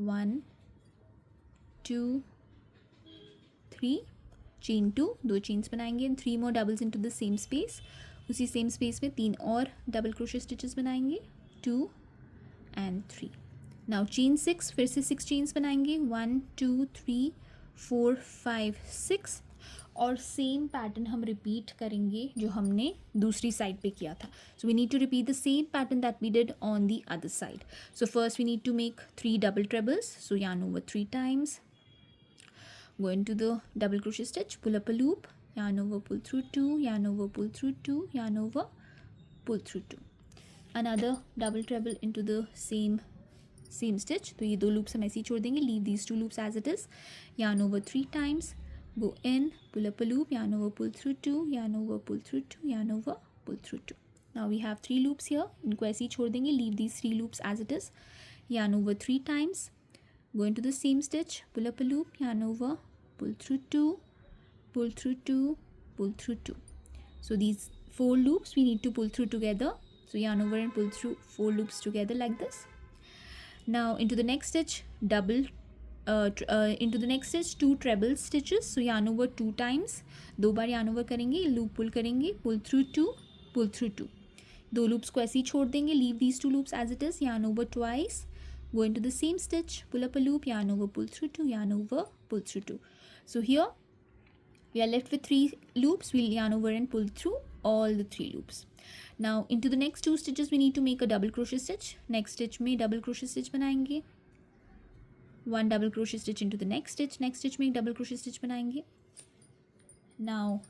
A: 1 2 3, chain 2, 2 chains बनाएंगे and 3 more doubles into the same space. उसी सेम स्पेस में 3 और डबल क्रोशे स्टिचेस बनाएंगे. 2 and 3. नाउ चेन 6, फिर से 6 chains बनाएंगे. 1 2 3 4 5 6. और सेम पैटर्न हम रिपीट करेंगे जो हमने दूसरी साइड पे किया था. So we need to repeat the same pattern that we did on the other side. So first we need to make 3 double trebles. So yarn over 3 times, go into the double crochet stitch, pull up a loop, yarn over, pull through 2, yarn over, pull through 2, yarn over, pull through 2. Another double treble into the same stitch. तो ये 2 loops हम ऐसे ही छोड़ देंगे. Leave these 2 loops as it is. Yarn over 3 times, go in, pull up a loop, yarn over, pull through 2, yarn over, pull through 2, yarn over, pull through 2. Now we have 3 loops here. इनको ऐसे ही छोड़ देंगे. Leave these 3 loops as it is. Yarn over 3 times, go into the same stitch, pull up a loop, yarn over, pull through 2, pull through 2, pull through 2. So these 4 loops we need to pull through together. So yarn over and pull through 4 loops together like this. Now into the next stitch, into the next stitch 2 treble stitches. So yarn over 2 times, 2 bar yarn over करेंगे, loop pull करेंगे, pull through 2, pull through 2. 2 loops को ऐसे ही छोड़ देंगे, leave these 2 loops as it is, yarn over twice, go into the same stitch, pull up a loop, yarn over, pull through 2, yarn over, pull through 2. So here we are left with 3 loops. We'll yarn over and pull through all the 3 loops. Now into the next 2 stitches we need to make a double crochet stitch. Next stitch में double crochet stitch बनाएंगे, 1 double crochet stitch into the next stitch में एक double crochet stitch बनाएंगे. Now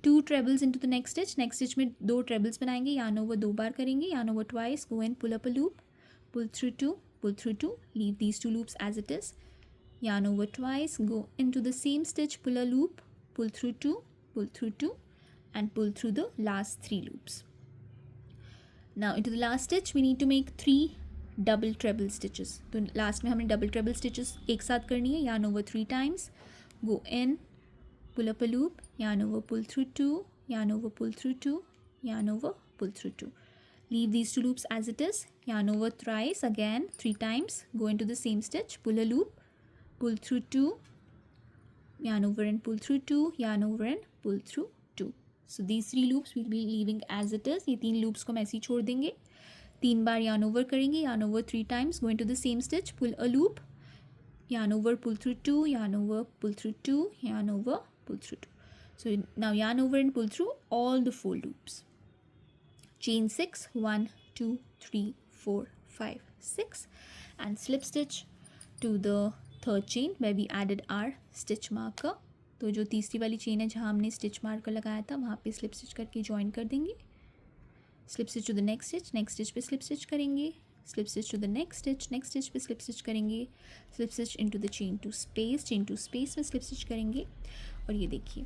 A: 2 trebles into the next stitch में 2 trebles बनाएंगे, yarn over 2 बार करेंगे, yarn over twice, go and pull up a loop, pull through 2, pull through 2, leave these 2 loops as it is, yarn over twice, go into the same stitch, pull a loop, pull through 2, pull through 2, and pull through the last 3 loops. Now into the last stitch we need to make 3 double treble stitches. तो last में हमें double treble stitches एक साथ करनी है, yarn over 3 times, go in, pull up a loop, yarn over, pull through 2, yarn over, pull through 2, yarn over, pull through 2. Leave these 2 loops as it is, yarn over thrice again 3 times, go into the same stitch, pull a loop, pull through 2, yarn over and pull through 2, yarn over and pull through 2. So these 3 loops we'll be leaving as it is. ये 3 loops को हम ऐसे ही छोड़ देंगे, 3 बार yarn over करेंगे, yarn over 3 times, go into the same stitch, pull a loop, yarn over, pull through 2, yarn over, pull through 2, yarn over, pull through 2. So now yarn over and pull through all the 4 loops. Chain 6, 1, 2, 3, 4, 5, 6, and slip stitch to the third chain where we added our stitch marker. तो जो तीसरी वाली chain है जहाँ हमने stitch marker लगाया था वहाँ पे स्लिप स्टिच करके ज्वाइन कर देंगे. Slip stitch to the next stitch पे स्लिप स्टिच करेंगे, slip stitch to the next stitch पे स्लिप स्टिच करेंगे, slip stitch into the chain two space में स्लिप स्टिच करेंगे. और ये देखिए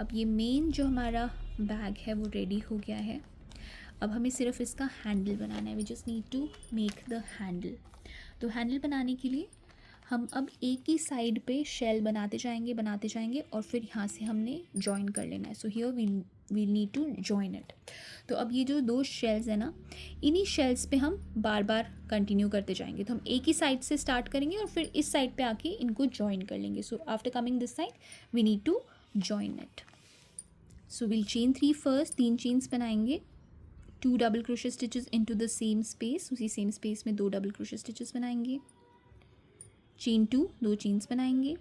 A: अब ये मेन जो हमारा बैग है वो रेडी हो गया है. अब हमें सिर्फ इसका हैंडल बनाना है. We just need to make the handle. तो हैंडल बनाने के लिए हम अब एक ही साइड पे शेल बनाते जाएंगे और फिर यहाँ से हमने जॉइन कर लेना है. So here we need to join it. तो अब ये जो 2 शेल्स है ना, इन्हीं शेल्स पे हम बार बार कंटिन्यू करते जाएंगे. तो हम एक ही साइड से स्टार्ट करेंगे और फिर इस साइड पे आके इनको जॉइन कर लेंगे. So after coming this side we need to join it. So will chain 3 first, 3 chains बनाएंगे, 2 double crochet stitches into the same space, उसी सेम स्पेस में 2 डबल क्रोशे स्टिचेस बनाएंगे, चेन 2, 2 चेन्स बनाएंगे,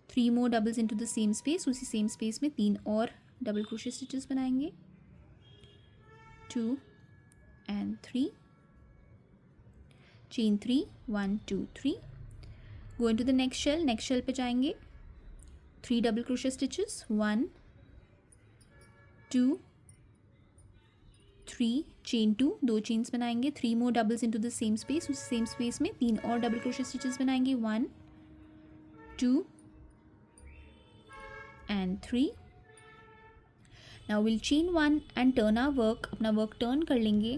A: 3 more doubles into the same space, उसी same space में 3 और double crochet stitches बनाएंगे, 2 and 3, chain 3, 1 2 3, go into the next shell पे जाएंगे, 3 double crochet stitches, 1 2 3, chain 2, 2 chains बनाएंगे, 3 more doubles into the same space, उस same space में 3 और डबल क्रोशे स्टिचेस बनाएंगे, 1 2 and 3. Now will chain 1 and turn our work. अपना work turn कर लेंगे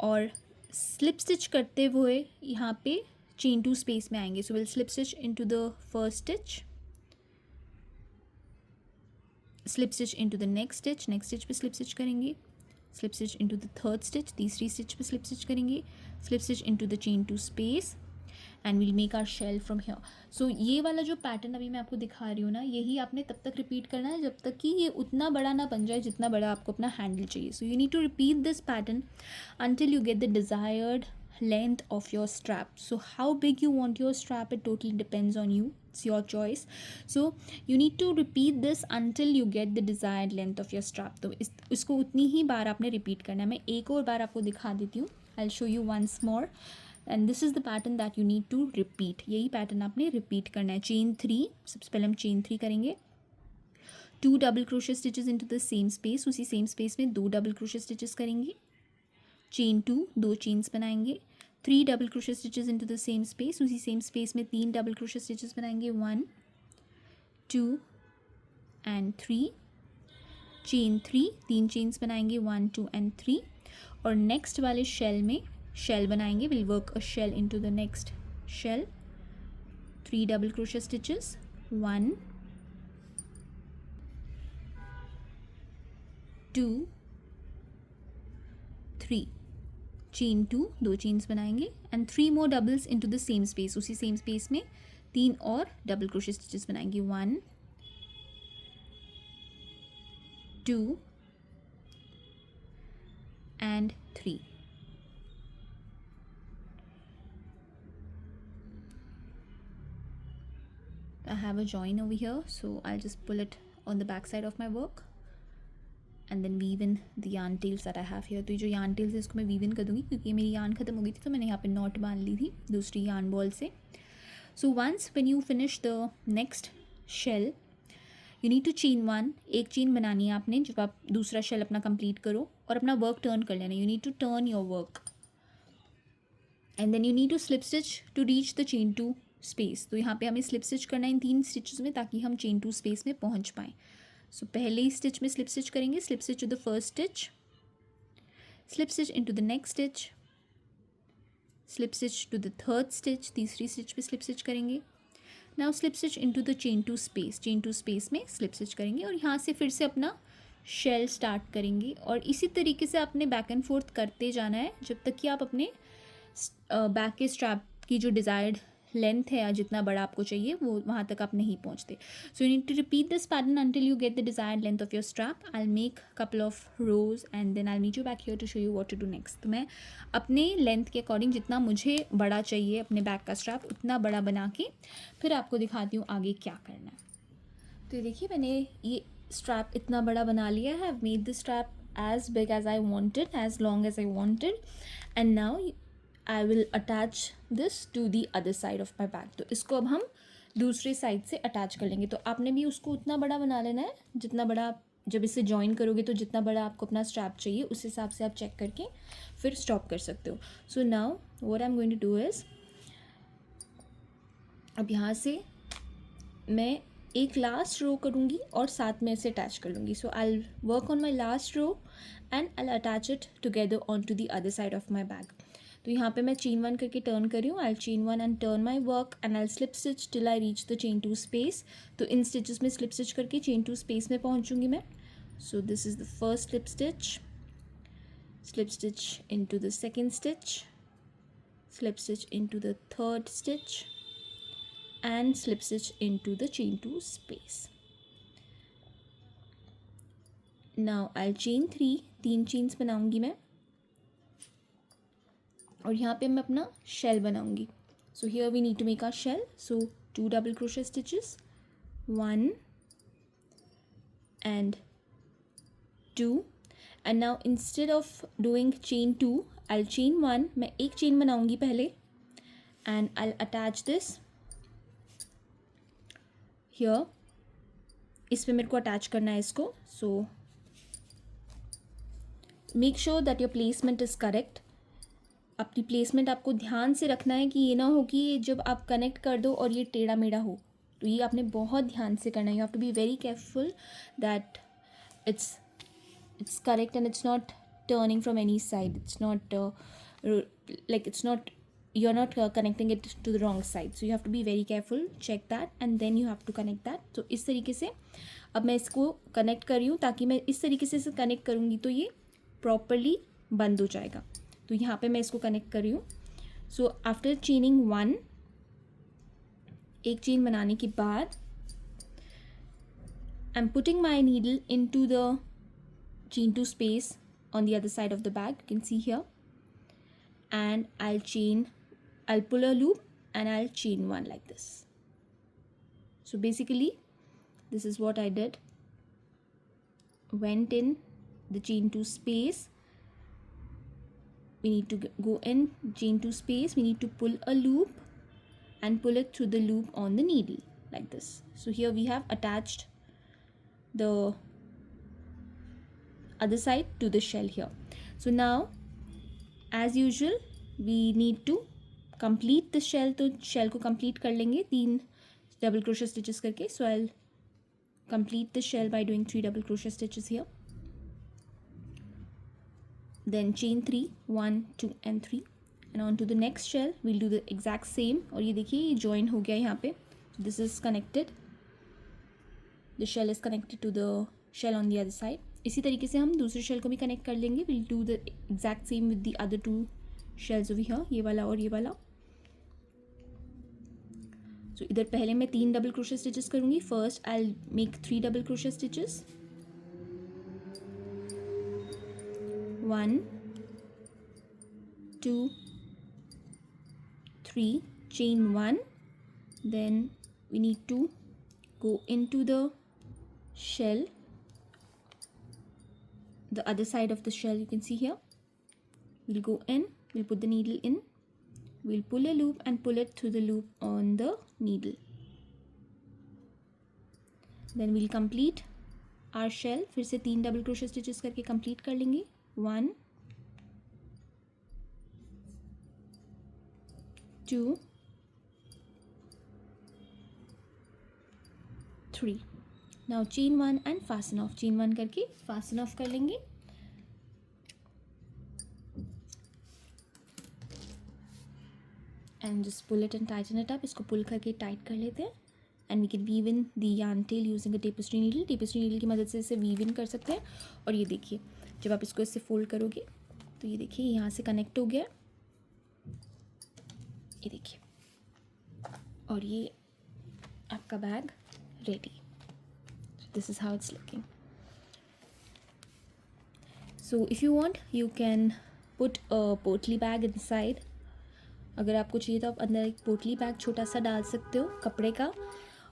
A: और स्लिप स्टिच करते हुए यहाँ पे चेन 2 स्पेस में आएंगे. So will slip stitch into the first stitch, slip stitch into the next stitch पे स्लिप स्टिच करेंगे, slip stitch into the third stitch, तीसरी स्टिच पे स्लिप स्टिच करेंगे, slip stitch into the chain 2 space and will make our shell from here. So ये वाला जो pattern अभी मैं आपको दिखा रही हूँ ना, यही आपने तब तक रिपीट करना है जब तक कि ये उतना बड़ा ना बन जाए जितना बड़ा आपको अपना हैंडल चाहिए. So you need to repeat this pattern until you get the desired length of your strap. So how big you want your strap, it totally depends on you. It's your choice. So you need to repeat this until you get the desired length of your strap. तो इसको उतनी ही बार आपने repeat करना है. मैं एक और बार आपको दिखा देती हूँ. I'll show you once more. And this is the pattern that you need to repeat. यही पैटर्न आपने रिपीट करना है. चेन 3, सबसे पहले हम चेन 3 करेंगे, 2 double crochet stitches into the same space, उसी सेम स्पेस में 2 डबल क्रोशे स्टिचेस करेंगे, चेन 2, 2 चेन्स बनाएंगे, 3 double crochet stitches into the same space, उसी सेम स्पेस में 3 डबल क्रोशे स्टिचेस बनाएंगे, 1 2 and 3, चेन 3, 3 चेन्स बनाएंगे, 1 2 and 3. और नेक्स्ट वाले शेल में शेल बनाएंगे. Will work a shell into the next shell, 3 double crochet stitches, 1, 2, 3, chain 2, 2 chains बनाएंगे and 3 more doubles into the same space, उसी same space में 3 और double crochet stitches बनाएंगे, 1, 2 and 3. I have a join over here, so I'll just pull it on the back side of my work and then weave in the yarn tails that I have here. तो ये जो yarn tails है इसको मैं weave in कर दूँगी क्योंकि ये मेरी yarn ख़त्म हो गई थी तो मैंने यहाँ पे knot बांध ली थी दूसरी yarn ball से. So once when you finish the next shell, you need to chain 1. एक chain बनानी है आपने जब आप दूसरा shell अपना complete करो और अपना work turn कर लेना. You need to turn your work and then you need to slip stitch to reach the chain 2 space. तो यहाँ पे हमें slip stitch करना है इन 3 stitches में ताकि हम chain 2 space में पहुँच पाएँ. So पहले ही stitch में slip stitch करेंगे, slip stitch to the first stitch, slip stitch into the next stitch, slip stitch to the third stitch, तीसरी stitch पे slip stitch करेंगे. Now slip stitch into the chain 2 space, chain 2 space में slip stitch करेंगे और यहाँ से फिर से अपना shell start करेंगे और इसी तरीके से आपने back and forth करते जाना है जब तक कि आप अपने बैक के स्ट्रैप की जो डिज़ायर्ड लेंथ है या जितना बड़ा आपको चाहिए वो वहाँ तक आप नहीं पहुँचते. So you need to repeat this pattern until you get the desired length of your strap. I will make couple of rows and then I meet you back here to show you what to do next. तो मैं अपने length के according जितना मुझे बड़ा चाहिए अपने back का स्ट्रैप उतना बड़ा बना के फिर आपको दिखाती हूँ आगे क्या करना है. तो ये देखिए मैंने ये स्ट्रैप इतना बड़ा बना लिया है. I have made the strap as big as I wanted, as long as I wanted, and now I will attach this to the other side of my bag. तो इसको अब हम दूसरे साइड से अटैच कर लेंगे. तो आपने भी उसको उतना बड़ा बना लेना है जितना बड़ा आप जब इसे जॉइन करोगे तो जितना बड़ा आपको अपना स्ट्रैप चाहिए उस हिसाब से आप चेक करके फिर स्टॉप कर सकते हो. So now what I am going to do is अब यहाँ से मैं एक लास्ट रो करूँगी और साथ में इसे अटैच कर लूँगी. So I will work on my last row and I will attach it together on to the other side of my bag. तो यहाँ पे मैं चेन 1 करके टर्न कर रही हूँ. I chain 1 and turn my work and I slip stitch till I reach the chain 2 space. तो इन स्टिचेस में स्लिप स्टिच करके चेन 2 स्पेस में पहुँचूँगी मैं. So this is the first slip stitch into the second stitch, slip stitch into the third stitch and slip stitch into the chain 2 space. Now I'll chain 3, 3 chains बनाऊंगी मैं और यहाँ पे मैं अपना shell बनाऊंगी. So here we need to make our shell. So 2 double crochet stitches, 1 and 2, and now instead of doing chain 2 I'll chain 1. मैं एक chain बनाऊंगी पहले and I'll attach this here. इस पे मेरे को attach करना है इसको. So make sure that your placement is correct. अपनी प्लेसमेंट आपको ध्यान से रखना है कि ये ना हो कि जब आप कनेक्ट कर दो और ये टेढ़ा मेढ़ा हो. तो ये आपने बहुत ध्यान से करना है. You have to be very careful that it's correct and it's not turning from any side. It's not you're not connecting it to the wrong side. So you have to be very careful. Check that and then you have to connect that. So इस तरीके से अब मैं इसको connect कर रही हूँ ताकि मैं इस तरीके से इसे कनेक्ट करूँगी तो ये प्रॉपरली बंद हो जाएगा. तो यहाँ पे मैं इसको कनेक्ट कर रही हूँ. सो आफ्टर चेनिंग 1, एक चेन बनाने के बाद I am putting my needle in to the chain 2 space on the other side of the bag. You can see here, and I'll pull a loop and I'll chain 1 like this. So basically this is what I did. Went in the chain 2 space, we need to go in chain 2 space, we need to pull a loop and pull it through the loop on the needle like this. So here we have attached the other side to the shell here. So now as usual we need to complete the shell. तो shell को complete कर लेंगे 3 double crochet stitches करके. So I'll complete the shell by doing 3 double crochet stitches here, then chain 3, 1, 2 and 3, and on to the next shell we'll do the exact same. और ये देखिए ये जॉइन हो गया यहाँ पे. This is connected, the shell is connected to the shell on the other side. इसी तरीके से हम दूसरे शेल को भी कनेक्ट कर लेंगे. We'll do the exact same with the other two shells over here, ये वाला और ये वाला. सो इधर पहले मैं 3 डबल क्रोशे स्टिचेस करूँगी. First I will make 3 double crochet stitches. 1 2 3, chain 1. Then we need to go into the shell, the other side of the shell you can see here. We'll go in, we'll put the needle in, we'll pull a loop and pull it through the loop on the needle. Then we'll complete our shell. फिर से 3 double crochet stitches करके complete कर लेंगे. 1 2 3. Now chain 1 and fasten off. Chain 1 करके fasten off कर लेंगे. And just pull it and tighten it up. इसको pull करके टाइट कर लेते हैं. And we can weave in the yarn tail using a tapestry needle. Tapestry needle की मदद से इसे वीव इन कर सकते हैं. और ये देखिए जब आप इसको इससे फोल्ड करोगे तो ये देखिए यहाँ से कनेक्ट हो गया. ये देखिए और ये आपका bag ready. This is how it's looking. So if you want you can put a पोटली बैग इनसाइड. अगर आपको चाहिए तो आप अंदर एक पोटली बैग छोटा सा डाल सकते हो कपड़े का,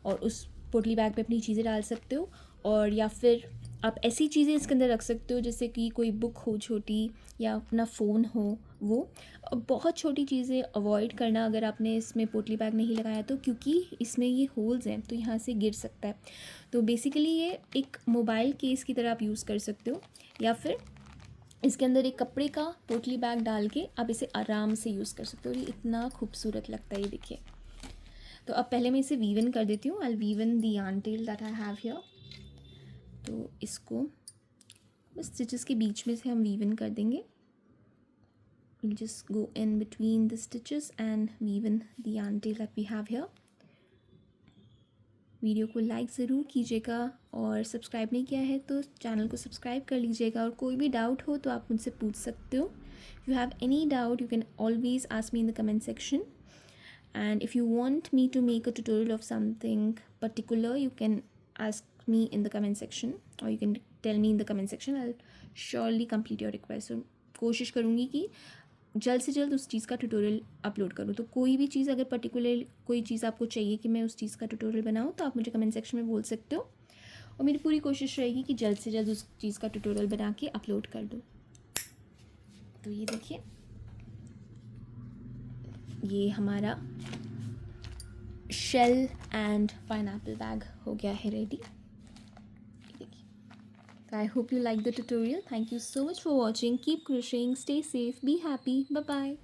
A: और उस पोटली बैग पे अपनी चीज़ें डाल सकते हो. और या फिर आप ऐसी चीज़ें इसके अंदर रख सकते हो जैसे कि कोई बुक हो छोटी, या अपना फ़ोन हो वो. बहुत छोटी चीज़ें अवॉइड करना अगर आपने इसमें पोटली बैग नहीं लगाया तो, क्योंकि इसमें ये होल्स हैं तो यहाँ से गिर सकता है. तो बेसिकली ये एक मोबाइल केस की तरह आप यूज़ कर सकते हो, या फिर इसके अंदर एक कपड़े का पोटली बैग डाल के आप इसे आराम से यूज़ कर सकते हो. और ये इतना खूबसूरत लगता है, ये देखिए. तो अब पहले मैं इसे वीव इन कर देती हूँ. I weave in the yarn tail that I have here. तो इसको बस स्टिचेस के बीच में से हम वीव इन कर देंगे. we'll just go in between the stitches and weave in the yarn tail that we have here. Video को लाइक ज़रूर कीजिएगा, और सब्सक्राइब नहीं किया है तो चैनल को सब्सक्राइब कर लीजिएगा. और कोई भी डाउट हो तो आप मुझसे पूछ सकते हो. If you have any doubt you can always ask me in the comment section. And if you want me to make a tutorial of something particular, you can ask me in the comment section, or you can tell me in the comment section. I'll surely complete your request. So कोशिश करूँगी कि जल्द से जल्द उस चीज़ का tutorial upload करूँ. तो कोई भी चीज़ अगर पर्टिकुलर कोई चीज़ आपको चाहिए कि मैं उस चीज़ का ट्यूटोरियल बनाऊँ तो आप मुझे कमेंट सेक्शन में बोल सकते हो, और मेरी पूरी कोशिश रहेगी कि जल्द से जल्द उस चीज़ का ट्यूटोरियल बना के अपलोड कर दूँ. तो ये देखिए ये हमारा शेल एंड पाइनएप्पल बैग हो गया है ready. I hope you like the tutorial. Thank you so much for watching. Keep crocheting, stay safe, be happy. Bye bye.